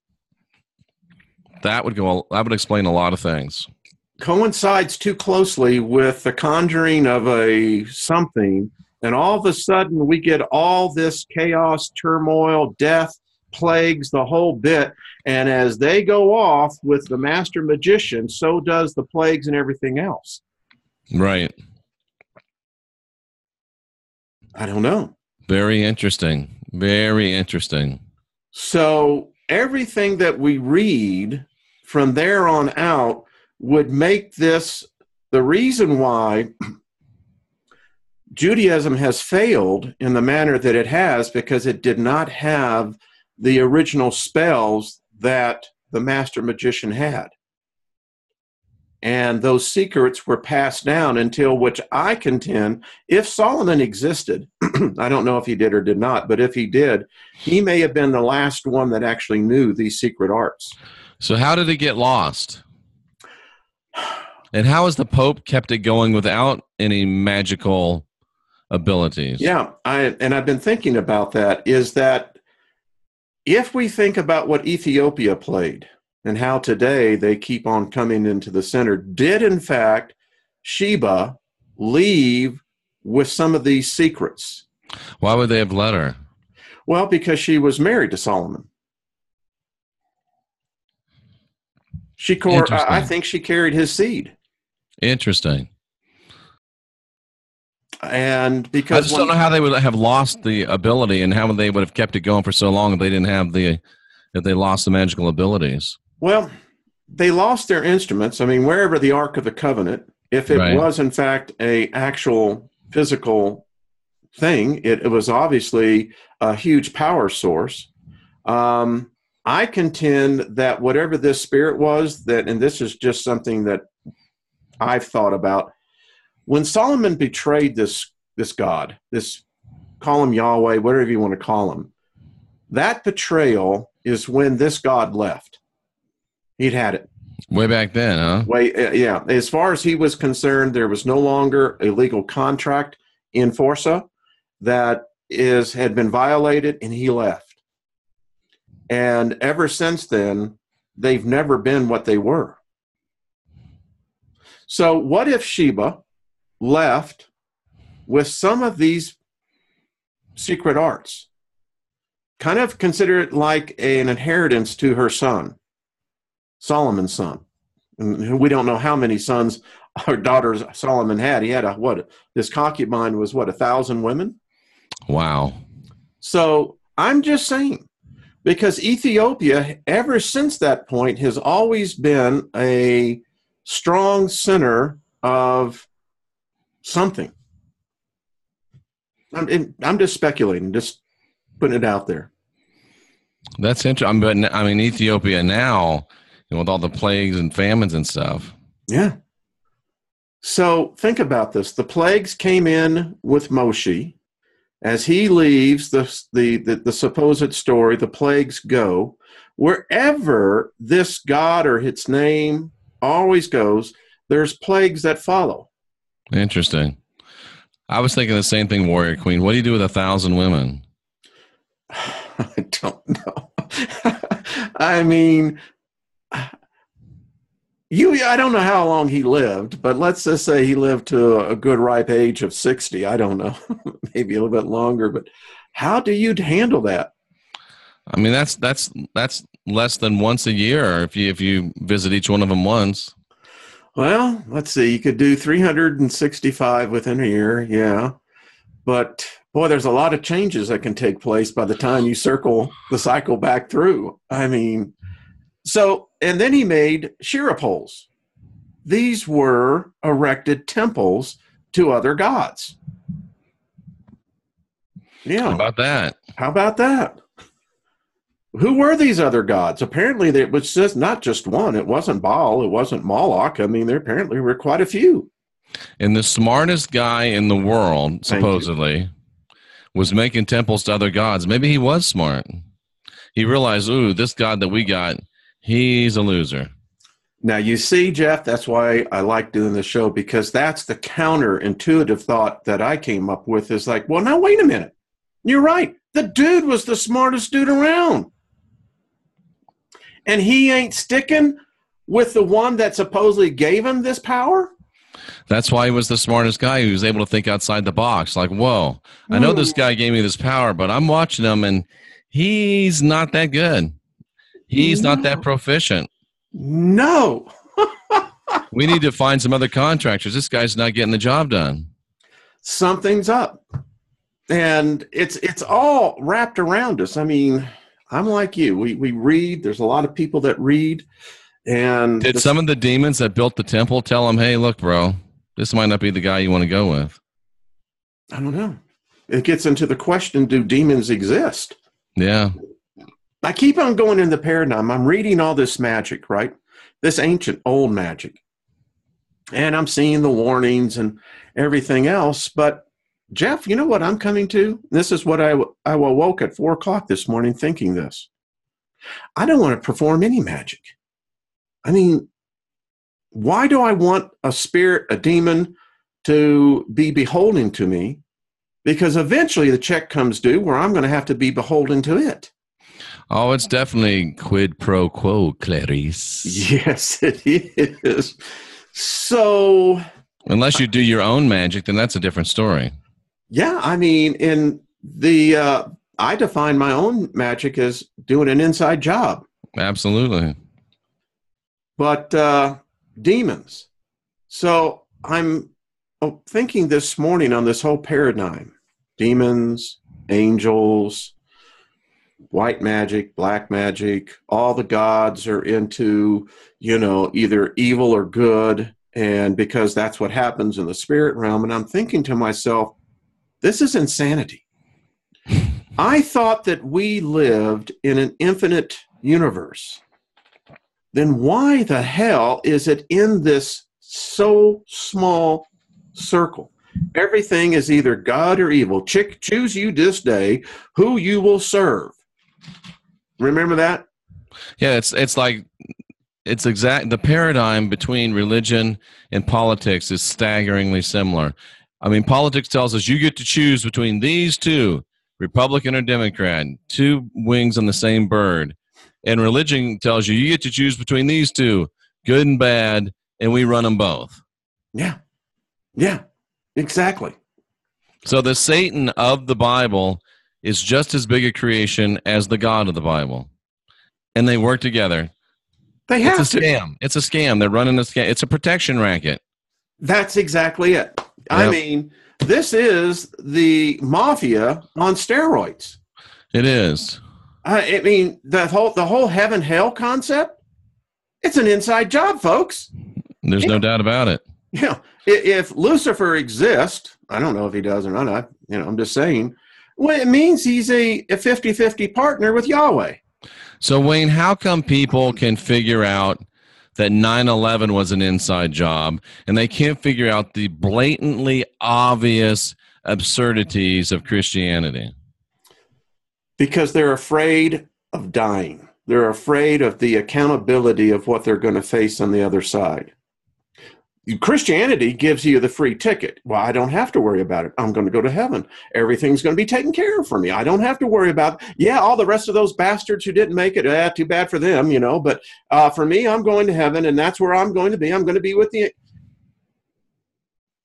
That would explain a lot of things. Coincides too closely with the conjuring of a something, and all of a sudden we get all this chaos, turmoil, death, plagues, the whole bit. And as they go off with the master magician, so does the plagues and everything else. Right. I don't know. Very interesting. Very interesting. So everything that we read from there on out would make this the reason why Judaism has failed in the manner that it has, because it did not have the original spells that the master magician had. And those secrets were passed down until, which I contend, if Solomon existed, I don't know if he did or did not, but if he did, he may have been the last one that actually knew these secret arts. So how did it get lost? And how has the Pope kept it going without any magical abilities? Yeah, I've been thinking about that, is that if we think about what Ethiopia played and how today they keep on coming into the center, did in fact Sheba leave with some of these secrets? Why would they have let her? Well, because she was married to Solomon. I think she carried his seed. Interesting. And because I just don't know how they would have lost the ability and how they would have kept it going for so long if they didn't have if they lost the magical abilities. Well, they lost their instruments. I mean, wherever the Ark of the Covenant, if it was in fact a actual physical thing, it was obviously a huge power source. I contend that whatever this spirit was, and this is just something that I've thought about, when Solomon betrayed this God, call him Yahweh, whatever you want to call him, that betrayal is when this God left. He'd had it. Way back then, huh? Yeah. As far as he was concerned, there was no longer a legal contract in Forza that had been violated, and he left. And ever since then, they've never been what they were. So what if Sheba left with some of these secret arts? Kind of consider it like an inheritance to her son, Solomon's son. And we don't know how many sons or daughters Solomon had. He had his concubine was 1,000 women? Wow. So I'm just saying, because Ethiopia, ever since that point, has always been a strong center of something. I'm just speculating, just putting it out there. That's interesting. But I mean, Ethiopia now, with all the plagues and famines and stuff. Yeah. So think about this. The plagues came in with Moshe. As he leaves the supposed story, the plagues go. Wherever this God or its name always goes, there's plagues that follow. Interesting. I was thinking the same thing, Warrior Queen. What do you do with 1,000 women? I don't know. I mean, I don't know how long he lived, but let's just say he lived to a good ripe age of 60. I don't know, maybe a little bit longer. But how do you handle that? I mean, that's less than once a year if you visit each one of them once. Well, let's see. You could do 365 within a year, yeah. But boy, there's a lot of changes that can take place by the time you circle the cycle back through. I mean, and then he made Shira poles. These were erected temples to other gods. Yeah. How about that? Who were these other gods? Apparently, it was just not just one. It wasn't Baal. It wasn't Moloch. I mean, there apparently were quite a few. And the smartest guy in the world, supposedly, was making temples to other gods. Maybe he was smart. He realized, this God that we got, he's a loser. Now, you see, Jeff, that's why I like doing this show, because that's the counterintuitive thought that I came up with is like, well, now, wait a minute. You're right. The dude was the smartest dude around. And he ain't sticking with the one that supposedly gave him this power? That's why he was the smartest guy. He was able to think outside the box. Like, whoa, I know this guy gave me this power, but I'm watching him, and he's not that good. He's not that proficient. No. We need to find some other contractors. This guy's not getting the job done. Something's up. And it's all wrapped around us. I mean, I'm like you. We read. There's a lot of people that read. And did some of the demons that built the temple tell him, hey, look, bro, this might not be the guy you want to go with? I don't know. It gets into the question, do demons exist? Yeah. I keep on going in the paradigm. I'm reading all this magic, right? This ancient old magic. And I'm seeing the warnings and everything else. But, Jeff, you know what I'm coming to? This is what I awoke at 4 o'clock this morning thinking this. I don't want to perform any magic. I mean, why do I want a spirit, a demon, to be beholden to me? Because eventually the check comes due where I'm going to have to be beholden to it. Oh, it's definitely quid pro quo, Clarice. Yes, it is. So, unless you do your own magic, then that's a different story. Yeah, I mean, I define my own magic as doing an inside job. Absolutely. But demons. So I'm thinking this morning on this whole paradigm. Demons, angels, white magic, black magic, all the gods are into, either evil or good. And because that's what happens in the spirit realm. And I'm thinking to myself, this is insanity. I thought that we lived in an infinite universe. Then why the hell is it in this so small circle? Everything is either God or evil. Choose you this day who you will serve. Remember that? Yeah, it's like the paradigm between religion and politics is staggeringly similar. I mean, politics tells us you get to choose between these two, Republican or Democrat, two wings on the same bird. And religion tells you get to choose between these two, good and bad, and we run them both. Yeah, exactly. So the Satan of the Bible is just as big a creation as the God of the Bible. And they work together. It's a scam. It's a scam. They're running a scam. It's a protection racket. That's exactly it. Yep. I mean, this is the mafia on steroids. It is. I mean, the whole heaven hell concept, it's an inside job, folks. There's no doubt about it. Yeah. If Lucifer exists, I don't know if he does or not. I'm just saying, well, it means he's a 50-50 partner with Yahweh. So, Wayne, how come people can figure out that 9/11 was an inside job and they can't figure out the blatantly obvious absurdities of Christianity? Because they're afraid of dying. They're afraid of the accountability of what they're going to face on the other side. Christianity gives you the free ticket. Well, I don't have to worry about it. I'm going to go to heaven. Everything's going to be taken care of for me. I don't have to worry about, all the rest of those bastards who didn't make it. Too bad for them, But for me, I'm going to heaven, and that's where I'm going to be. I'm going to be with the...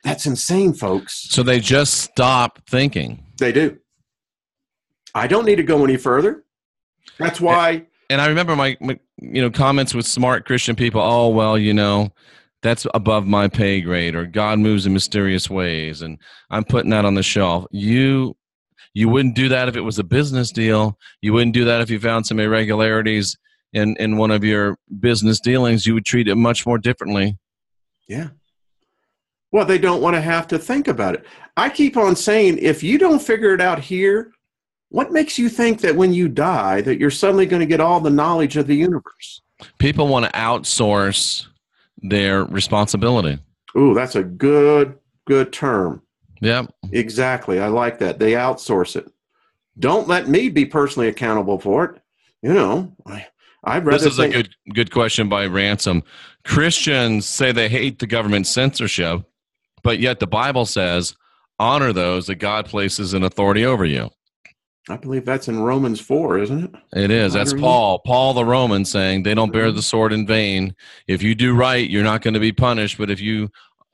That's insane, folks. So they just stop thinking. They do. I don't need to go any further. That's why... And I remember my comments with smart Christian people. Oh, well, that's above my pay grade, or God moves in mysterious ways, and I'm putting that on the shelf. You wouldn't do that if it was a business deal. You wouldn't do that if you found some irregularities in one of your business dealings. You would treat it much more differently. Yeah. Well, they don't want to have to think about it. I keep on saying, if you don't figure it out here, what makes you think that when you die that you're suddenly going to get all the knowledge of the universe? People want to outsource their responsibility. Ooh, that's a good term. Yep. Exactly. I like that. They outsource it. Don't let me be personally accountable for it. I'd rather. This is a good question by Ransom. Christians say they hate the government censorship, but yet the Bible says, honor those that God places in authority over you. I believe that's in Romans 4, isn't it? It is. That's Paul the Roman, saying they don't bear the sword in vain. If you do right, you're not going to be punished. But if you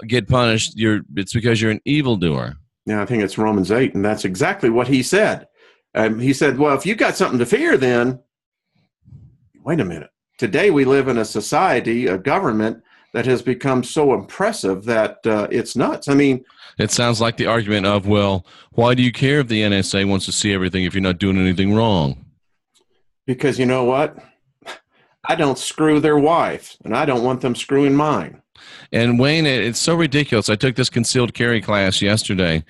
get punished, it's because you're an evildoer. Yeah, I think it's Romans 8, and that's exactly what he said. He said, well, if you got something to fear, then wait a minute. Today we live in a society, a government that has become so impressive that it's nuts. I mean, it sounds like the argument of, well, why do you care if the NSA wants to see everything if you're not doing anything wrong? Because you know what? I don't screw their wife, and I don't want them screwing mine. And Wayne, it's so ridiculous. I took this concealed carry class yesterday,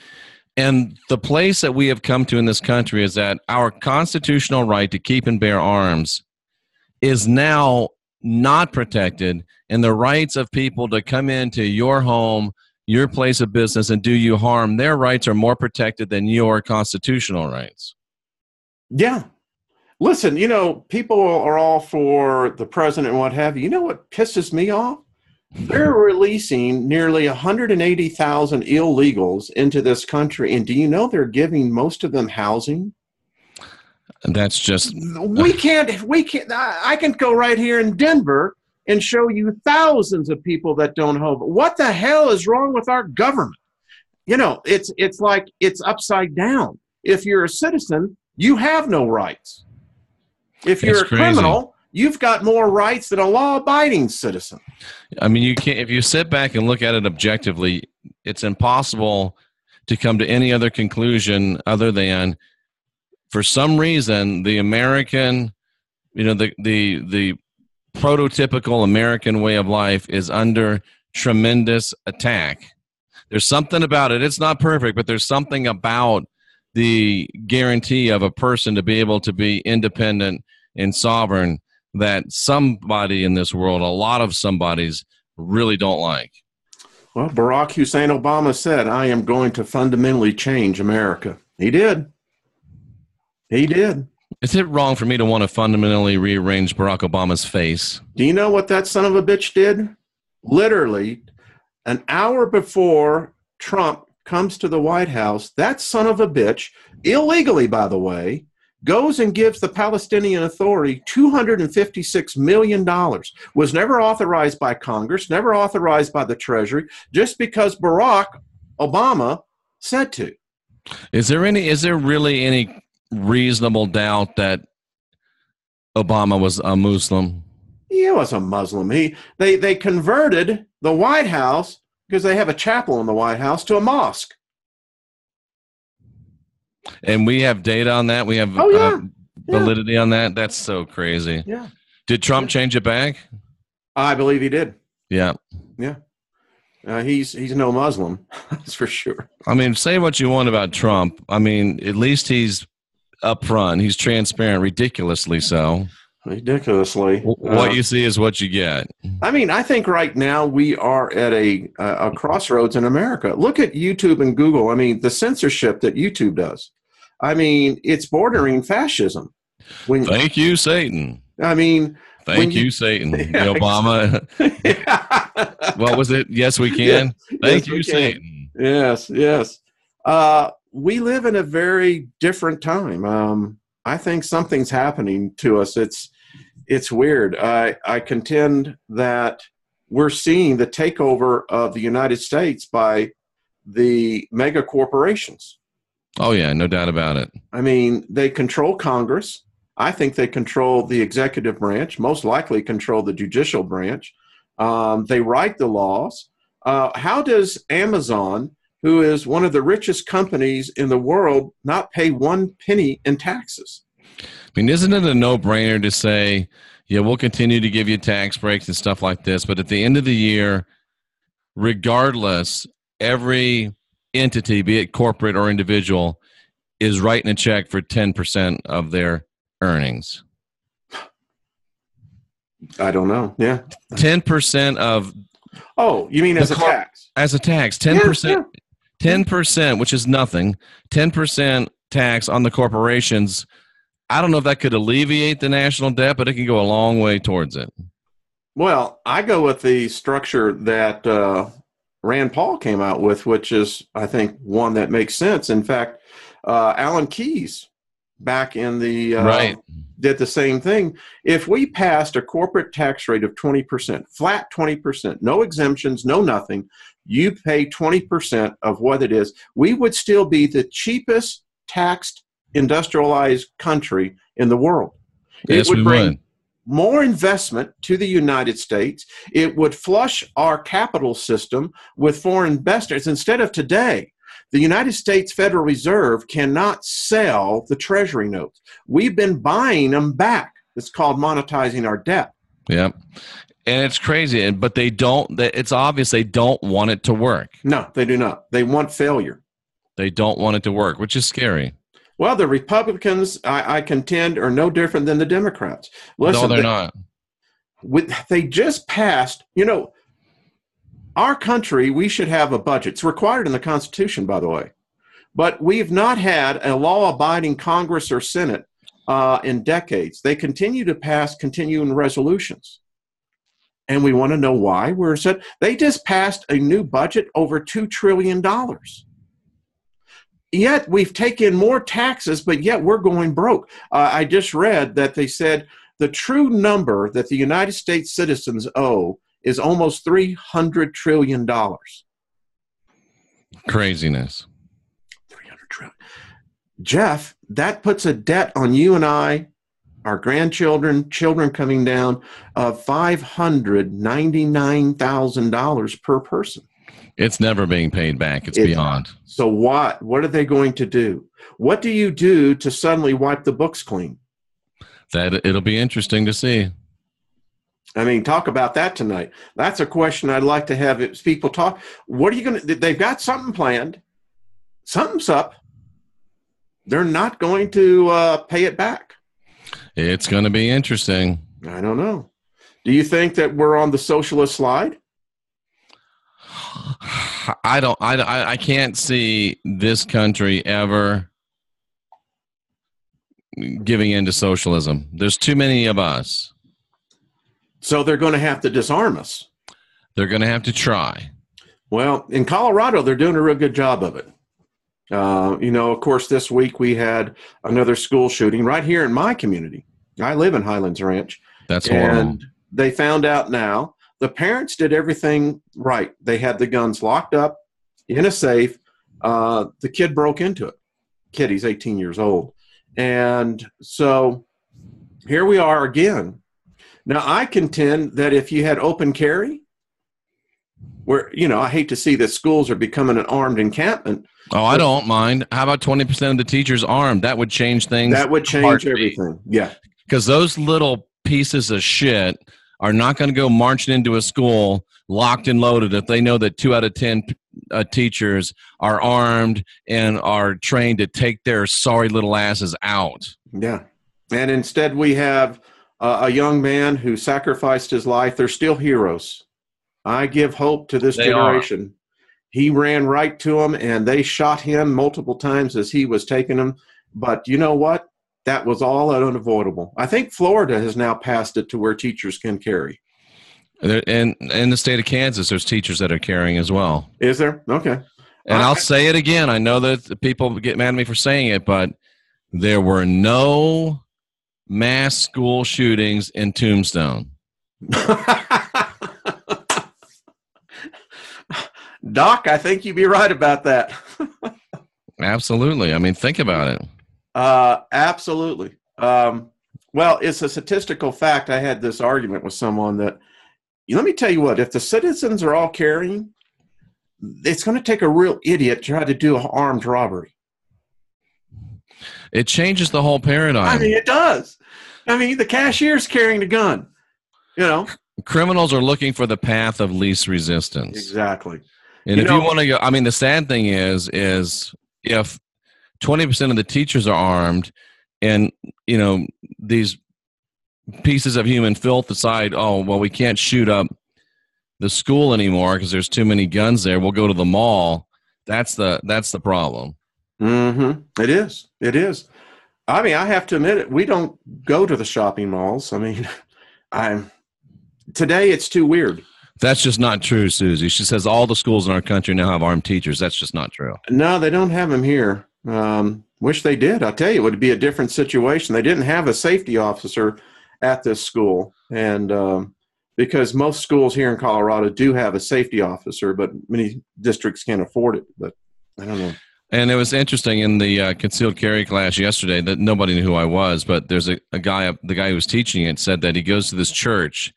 and the place that we have come to in this country is that our constitutional right to keep and bear arms is now not protected, and the rights of people to come into your home, your place of business, and do you harm, their rights are more protected than your constitutional rights. Yeah. Listen, people are all for the president and what have you. You know what pisses me off? They're releasing nearly 180,000 illegals into this country, and do you know they're giving most of them housing? That's just... We can't, I can go right here in Denver and show you thousands of people that don't have. What the hell is wrong with our government? It's like it's upside down. If you're a citizen, you have no rights. If you're a criminal, you've got more rights than a law-abiding citizen. I mean, you can't. If you sit back and look at it objectively, it's impossible to come to any other conclusion other than, for some reason, the American, the prototypical American way of life is under tremendous attack. There's something about it. It's not perfect, but there's something about the guarantee of a person to be able to be independent and sovereign that somebody in this world, a lot of somebodies, really don't like. Well, Barack Hussein Obama said, I am going to fundamentally change America. He did. He did. Is it wrong for me to want to fundamentally rearrange Barack Obama's face? Do you know what that son of a bitch did? Literally, an hour before Trump comes to the White House, that son of a bitch, illegally, by the way, goes and gives the Palestinian Authority $256 million. Was never authorized by Congress, never authorized by the Treasury, just because Barack Obama said to. Is there really any reasonable doubt that Obama was a Muslim? He was a Muslim. They converted the White House, because they have a chapel in the White House, to a mosque. And we have data on that. We have validity on that. That's so crazy. Yeah. Did Trump change it back? I believe he did. Yeah. Yeah. He's no Muslim, that's for sure. I mean, say what you want about Trump. I mean, at least he's upfront. He's transparent, ridiculously so. Ridiculously. What you see is what you get. I mean, I think right now we are at a crossroads in America. Look at YouTube and Google. I mean, the censorship that YouTube does. I mean, it's bordering fascism. Thank you, Satan. I mean, thank you, Satan. Yeah, Obama. What was it? Yes, we can. Yes, thank you, Satan. Yes, yes. We live in a very different time. I think something's happening to us. It's weird. I contend that we're seeing the takeover of the United States by the mega corporations. Oh, yeah, no doubt about it. I mean, they control Congress. I think they control the executive branch, most likely control the judicial branch. They write the laws. How does Amazon, who is one of the richest companies in the world, not pay 1 penny in taxes? I mean, isn't it a no-brainer to say, yeah, we'll continue to give you tax breaks and stuff like this, but at the end of the year, regardless, every entity, be it corporate or individual, is writing a check for 10% of their earnings? I don't know. Yeah. 10% of... Oh, you mean as a tax? As a tax. 10%, 10%, which is nothing, 10% tax on the corporations. I don't know if that could alleviate the national debt, but it can go a long way towards it. Well, I go with the structure that Rand Paul came out with, which is, I think, one that makes sense. In fact, Alan Keyes back in the did the same thing. If we passed a corporate tax rate of 20%, flat 20%, no exemptions, no nothing, you pay 20% of what it is, we would still be the cheapest taxed industrialized country in the world. Yes, it would bring more investment to the United States. It would flush our capital system with foreign investors. Instead of today, the United States Federal Reserve cannot sell the Treasury notes. We've been buying them back. It's called monetizing our debt. Yep. And it's crazy, but they don't, it's obvious they don't want it to work. No, they do not. They want failure. They don't want it to work, which is scary. Well, the Republicans, I contend, are no different than the Democrats. Listen, no, they're not. They just passed, our country, we should have a budget. It's required in the Constitution, by the way. But we've not had a law-abiding Congress or Senate in decades. They continue to pass continuing resolutions. And we want to know why. They just passed a new budget over $2 trillion. Yet we've taken more taxes, but yet we're going broke. I just read that they said the true number that the United States citizens owe is almost $300 trillion. Craziness. 300 trillion. Jeff, that puts a debt on you and I, our grandchildren, children coming down, of $599,000 per person. It's never being paid back. It's beyond. So what are they going to do? What do you do to suddenly wipe the books clean? It'll be interesting to see. I mean, talk about that tonight. That's a question I'd like to have people talk. What are you going to, they've got something planned. Something's up. They're not going to pay it back. It's going to be interesting. I don't know. Do you think that we're on the socialist slide? I can't see this country ever giving in to socialism. There's too many of us. So they're going to have to disarm us. They're going to have to try. Well, in Colorado, they're doing a real good job of it. Of course, this week we had another school shooting right here in my community. I live in Highlands Ranch. That's horrible. And they found out now the parents did everything right. They had the guns locked up in a safe. The kid broke into it. Kid, he's 18 years old. And so here we are again. Now, I contend that if you had open carry, where, I hate to see that schools are becoming an armed encampment. Oh, I don't mind. How about 20% of the teachers armed? That would change things. That would change everything. Yeah. Because those little pieces of shit are not going to go marching into a school locked and loaded if they know that 2 out of 10 teachers are armed and are trained to take their sorry little asses out. Yeah. And instead we have a young man who sacrificed his life. They're still heroes. I give hope to this generation. He ran right to them, and they shot him multiple times as he was taking them. But you know what? That was all unavoidable. I think Florida has now passed it to where teachers can carry. And in the state of Kansas, there's teachers that are carrying as well. Is there? Okay. And I'll say it again. I know that people get mad at me for saying it, but there were no mass school shootings in Tombstone. Doc, I think you'd be right about that. Absolutely. I mean, think about it. Absolutely. Well, it's a statistical fact. I had this argument with someone that, let me tell you what, if the citizens are all carrying, it's going to take a real idiot to try to do an armed robbery. It changes the whole paradigm. I mean, it does. I mean, the cashier's carrying the gun, you know. Criminals are looking for the path of least resistance. Exactly. And if you want to go, I mean, the sad thing is if 20% of the teachers are armed and, you know, these pieces of human filth decide, oh, well, we can't shoot up the school anymore because there's too many guns there. We'll go to the mall. That's the problem. Mm-hmm. It is. It is. I mean, I have to admit it. We don't go to the shopping malls. I mean, today it's too weird. That's just not true, Susie. She says all the schools in our country now have armed teachers. That's just not true. No, they don't have them here. Wish they did. I'll tell you, it would be a different situation. They didn't have a safety officer at this school, and because most schools here in Colorado do have a safety officer, but many districts can't afford it. But I don't know. And it was interesting in the concealed carry class yesterday that nobody knew who I was, but there's a guy, the guy who was teaching it said that he goes to this church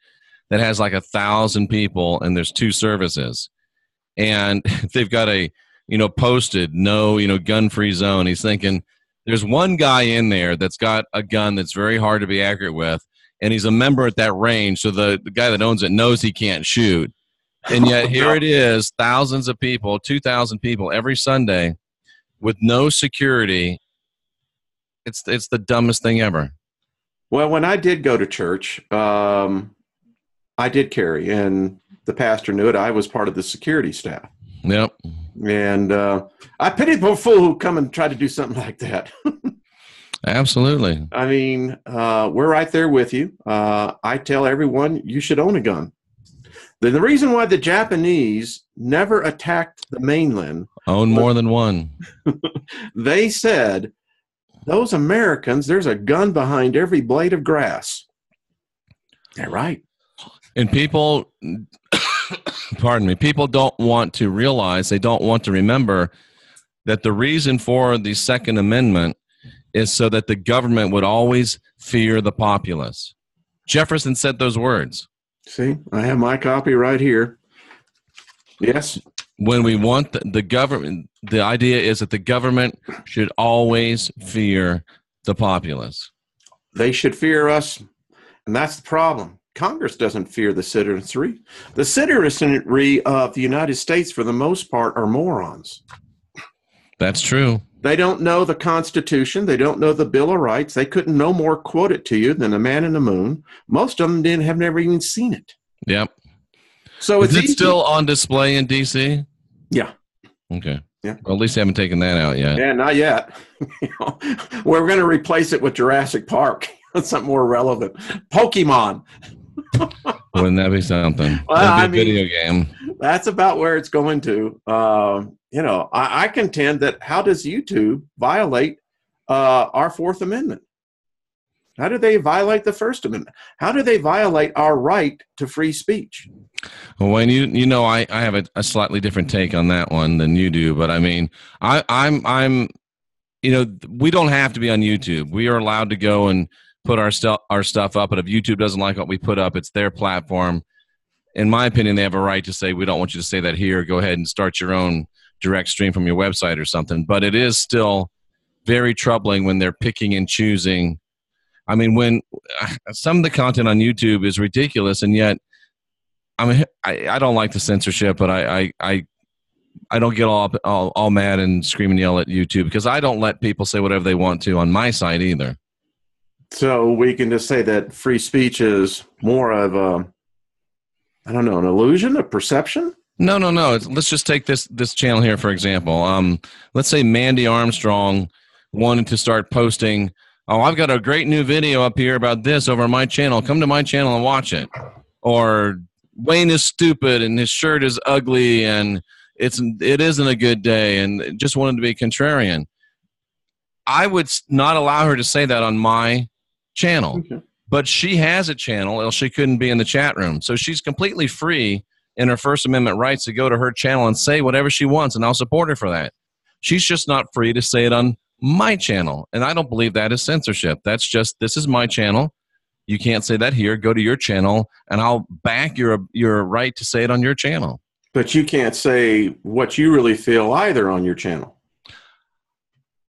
that has like 1,000 people and there's 2 services, and they've got a, posted no, gun-free zone. He's thinking there's one guy in there that's got a gun that's very hard to be accurate with, and he's a member at that range, so the guy that owns it knows he can't shoot. And yet here it is, thousands of people, 2,000 people every Sunday with no security. It's the dumbest thing ever. Well, when I did go to church, I did carry, and the pastor knew it. I was part of the security staff. Yep. And I pity the fool who come and try to do something like that. Absolutely. I mean, we're right there with you. I tell everyone you should own a gun. The reason why the Japanese never attacked the mainland. Own more than one. They said, those Americans, there's a gun behind every blade of grass. Yeah, right. And people, pardon me, people don't want to realize, they don't want to remember that the reason for the Second Amendment is so that the government would always fear the populace. Jefferson said those words. See, I have my copy right here. Yes. When we want the government, the idea is that the government should always fear the populace. They should fear us, and that's the problem. Congress doesn't fear the citizenry. The citizenry of the United States, for the most part, are morons. That's true. They don't know the Constitution. They don't know the Bill of Rights. They couldn't no more quote it to you than a man in the moon. Most of them have never even seen it. Yep. So is it still on display in D.C.? Yeah. Okay. Yeah. Well, at least they haven't taken that out yet. Yeah, not yet. We're going to replace it with Jurassic Park. That's something more relevant. Pokemon. Wouldn't that be something? Well, that'd be a video game. That's about where it's going to. I contend that how does YouTube violate our Fourth Amendment? How do they violate the First Amendment? How do they violate our right to free speech? Well, Wayne, I have a slightly different take on that one than you do, but I mean, I'm we don't have to be on YouTube. We are allowed to go and put our stuff up, but if YouTube doesn't like what we put up, it's their platform. In my opinion, they have a right to say, we don't want you to say that here. Go ahead and start your own direct stream from your website or something. But it is still very troubling when they're picking and choosing. I mean, when some of the content on YouTube is ridiculous, and yet I don't like the censorship, but I don't get all mad and scream and yell at YouTube because I don't let people say whatever they want to on my site either. So we can just say that free speech is more of I don't know, an illusion, a perception? No. Let's just take this channel here, for example. Let's say Mandy Armstrong wanted to start posting, oh, I've got a great new video up here about this over on my channel. Come to my channel and watch it. Or Wayne is stupid and his shirt is ugly and it isn't a good day and just wanted to be contrarian. I would not allow her to say that on my channel. Okay. But she has a channel, else she couldn't be in the chat room. So she's completely free in her First Amendment rights to go to her channel and say whatever she wants, and I'll support her for that. She's just not free to say it on my channel, and I don't believe that is censorship. That's just, this is my channel. You can't say that here. Go to your channel, and I'll back your right to say it on your channel. But you can't say what you really feel either on your channel.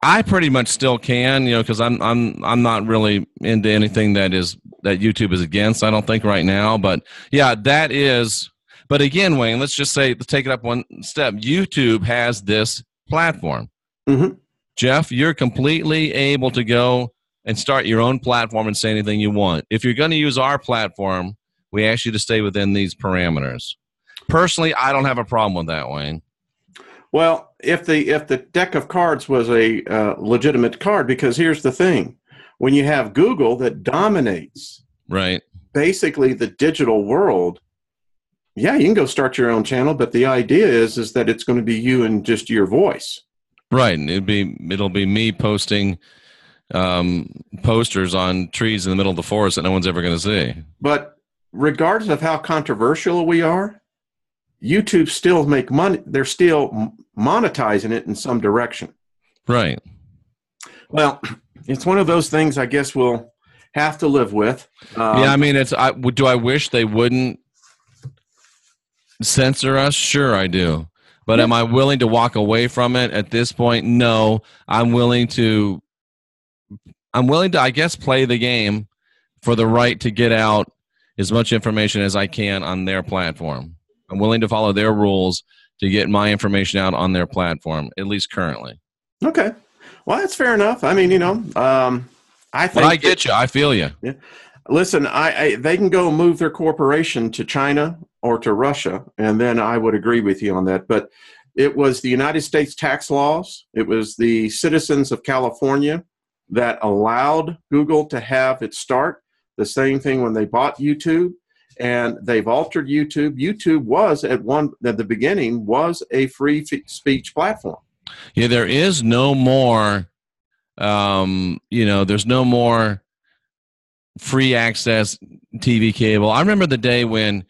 I pretty much still can, because I'm not really into anything that YouTube is against. I don't think right now, but yeah, that is. But again, Wayne, let's take it up one step. YouTube has this platform. Mm-hmm. Jeff, you're completely able to go and start your own platform and say anything you want. If you're going to use our platform, we ask you to stay within these parameters. Personally, I don't have a problem with that, Wayne. Well, if the deck of cards was a legitimate card, because here's the thing. When you have Google that dominates right, basically the digital world, yeah, you can go start your own channel, but the idea is that it's going to be you and just your voice. Right, and it'll be me posting posters on trees in the middle of the forest that no one's ever going to see. But regardless of how controversial we are, YouTube still make money. They're still monetizing it in some direction. Right. Well, it's one of those things I guess we'll have to live with. Yeah, I mean, do I wish they wouldn't censor us? Sure, I do. But am I willing to walk away from it at this point? No. I'm willing to, I guess, play the game for the right to get out as much information as I can on their platform. I'm willing to follow their rules to get my information out on their platform, at least currently. Okay. Well, that's fair enough. I mean, I think. But I get you. I feel you. Yeah. Listen, they can go move their corporation to China or to Russia, and then I would agree with you on that. But it was the United States tax laws. It was the citizens of California that allowed Google to have its start. The same thing when they bought YouTube. And they've altered YouTube. YouTube was at the beginning was a free speech platform. Yeah, there is no more. There's no more free access TV cable. I remember the day when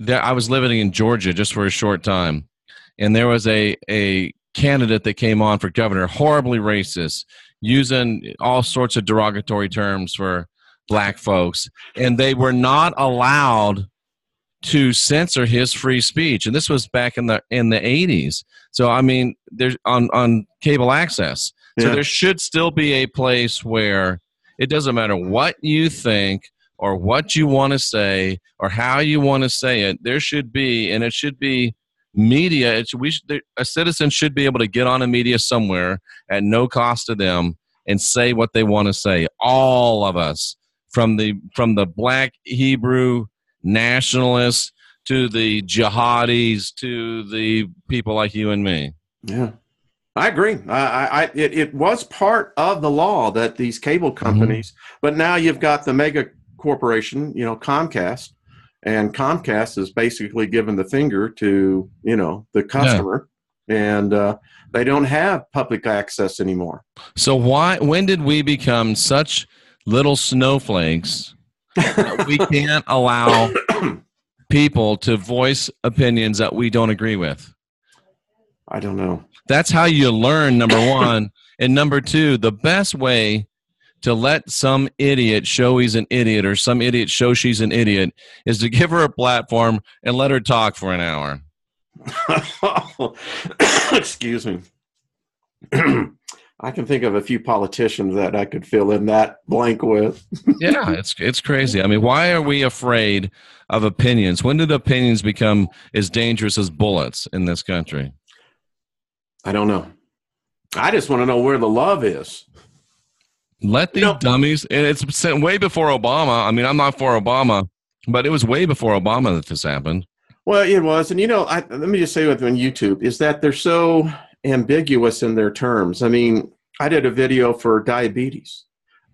I was living in Georgia just for a short time, and there was a candidate that came on for governor, horribly racist, using all sorts of derogatory terms for black folks, and they were not allowed to censor his free speech. And this was back in the 80s. So I mean, there's on cable access. So there should still be a place where it doesn't matter what you think or what you want to say or how you want to say it. There should be, and it should be media. A citizen should be able to get on a media somewhere at no cost to them and say what they want to say. All of us. From the black Hebrew nationalists to the jihadis to the people like you and me. Yeah, I agree. It was part of the law that these cable companies, but now you've got the mega corporation, Comcast, and Comcast is basically giving the finger to, the customer, and they don't have public access anymore. So when did we become such little snowflakes that we can't allow people to voice opinions that we don't agree with? I don't know. That's how you learn, number one. And number two, the best way to let some idiot show he's an idiot or some idiot show she's an idiot is to give her a platform and let her talk for an hour. Excuse me. I can think of a few politicians that I could fill in that blank with. Yeah, it's crazy. I mean, why are we afraid of opinions? When did opinions become as dangerous as bullets in this country? I don't know. I just want to know where the love is. Let these dummies, and it's way before Obama. I mean, I'm not for Obama, but it was way before Obama that this happened. Well, it was. And, let me just say with on YouTube is that they're so ambiguous in their terms. I mean, I did a video for diabetes.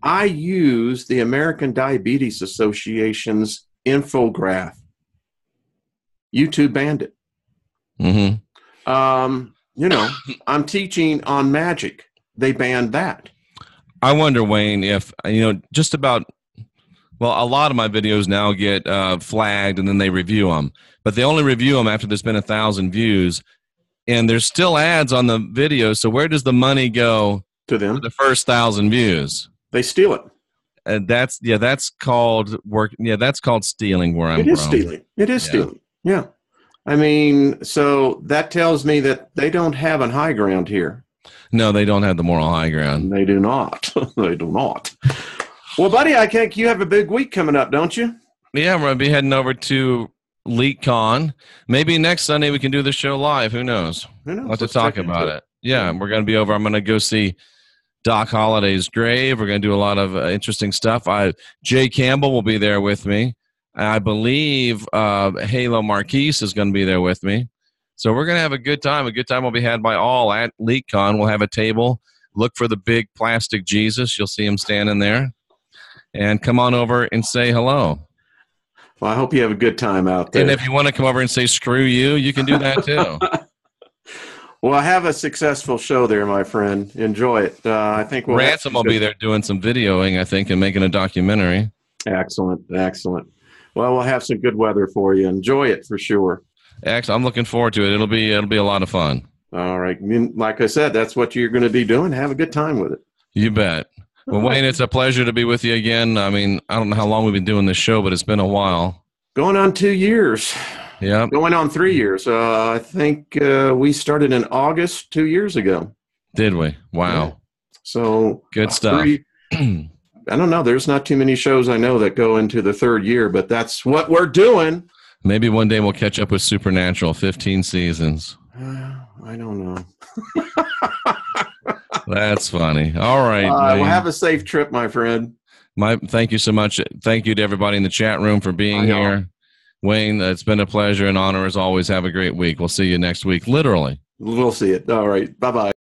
I used the American Diabetes Association's infograph. YouTube banned it. Mm-hmm. I'm teaching on magic. They banned that. I wonder, Wayne, if, just about, well, a lot of my videos now get flagged and then they review them. But they only review them after there's been 1,000 views. And there's still ads on the video. So where does the money go to them? For the first 1,000 views? They steal it. And that's called work. Yeah, that's called stealing where I'm from. It is stealing. It is stealing. Yeah. I mean, so that tells me that they don't have a high ground here. No, they don't have the moral high ground. They do not. They do not. Well, buddy, I think you have a big week coming up, don't you? Yeah, we're going to be heading over to LeakCon. Maybe next Sunday we can do the show live. Who knows? We'll have to talk about it. Yeah, we're going to be over. I'm going to go see Doc Holliday's grave. We're going to do a lot of interesting stuff. Jay Campbell will be there with me. I believe Halo Marquise is going to be there with me. So we're going to have a good time. A good time will be had by all at LeakCon. We'll have a table. Look for the big plastic Jesus. You'll see him standing there. And come on over and say hello. Well, I hope you have a good time out there. And if you want to come over and say screw you, you can do that too. Well, have a successful show there, my friend. Enjoy it. I think Ransom will be there doing some videoing, I think, and making a documentary. Excellent. Excellent. Well, we'll have some good weather for you. Enjoy it for sure. Excellent. I'm looking forward to it. It'll be a lot of fun. All right. Like I said, that's what you're going to be doing. Have a good time with it. You bet. Well, Wayne, it's a pleasure to be with you again. I mean, I don't know how long we've been doing this show, but it's been a while. Going on 2 years. Yeah. Going on 3 years. I think we started in August 2 years ago. Did we? Wow. Yeah. So good stuff. I don't know. There's not too many shows I know that go into the third year, but that's what we're doing. Maybe one day we'll catch up with Supernatural, 15 seasons. I don't know. That's funny. All right. Well, have a safe trip, my friend. Thank you so much. Thank you to everybody in the chat room for being here. Wayne, it's been a pleasure and honor as always. Have a great week. We'll see you next week, literally. We'll see it. All right. Bye-bye.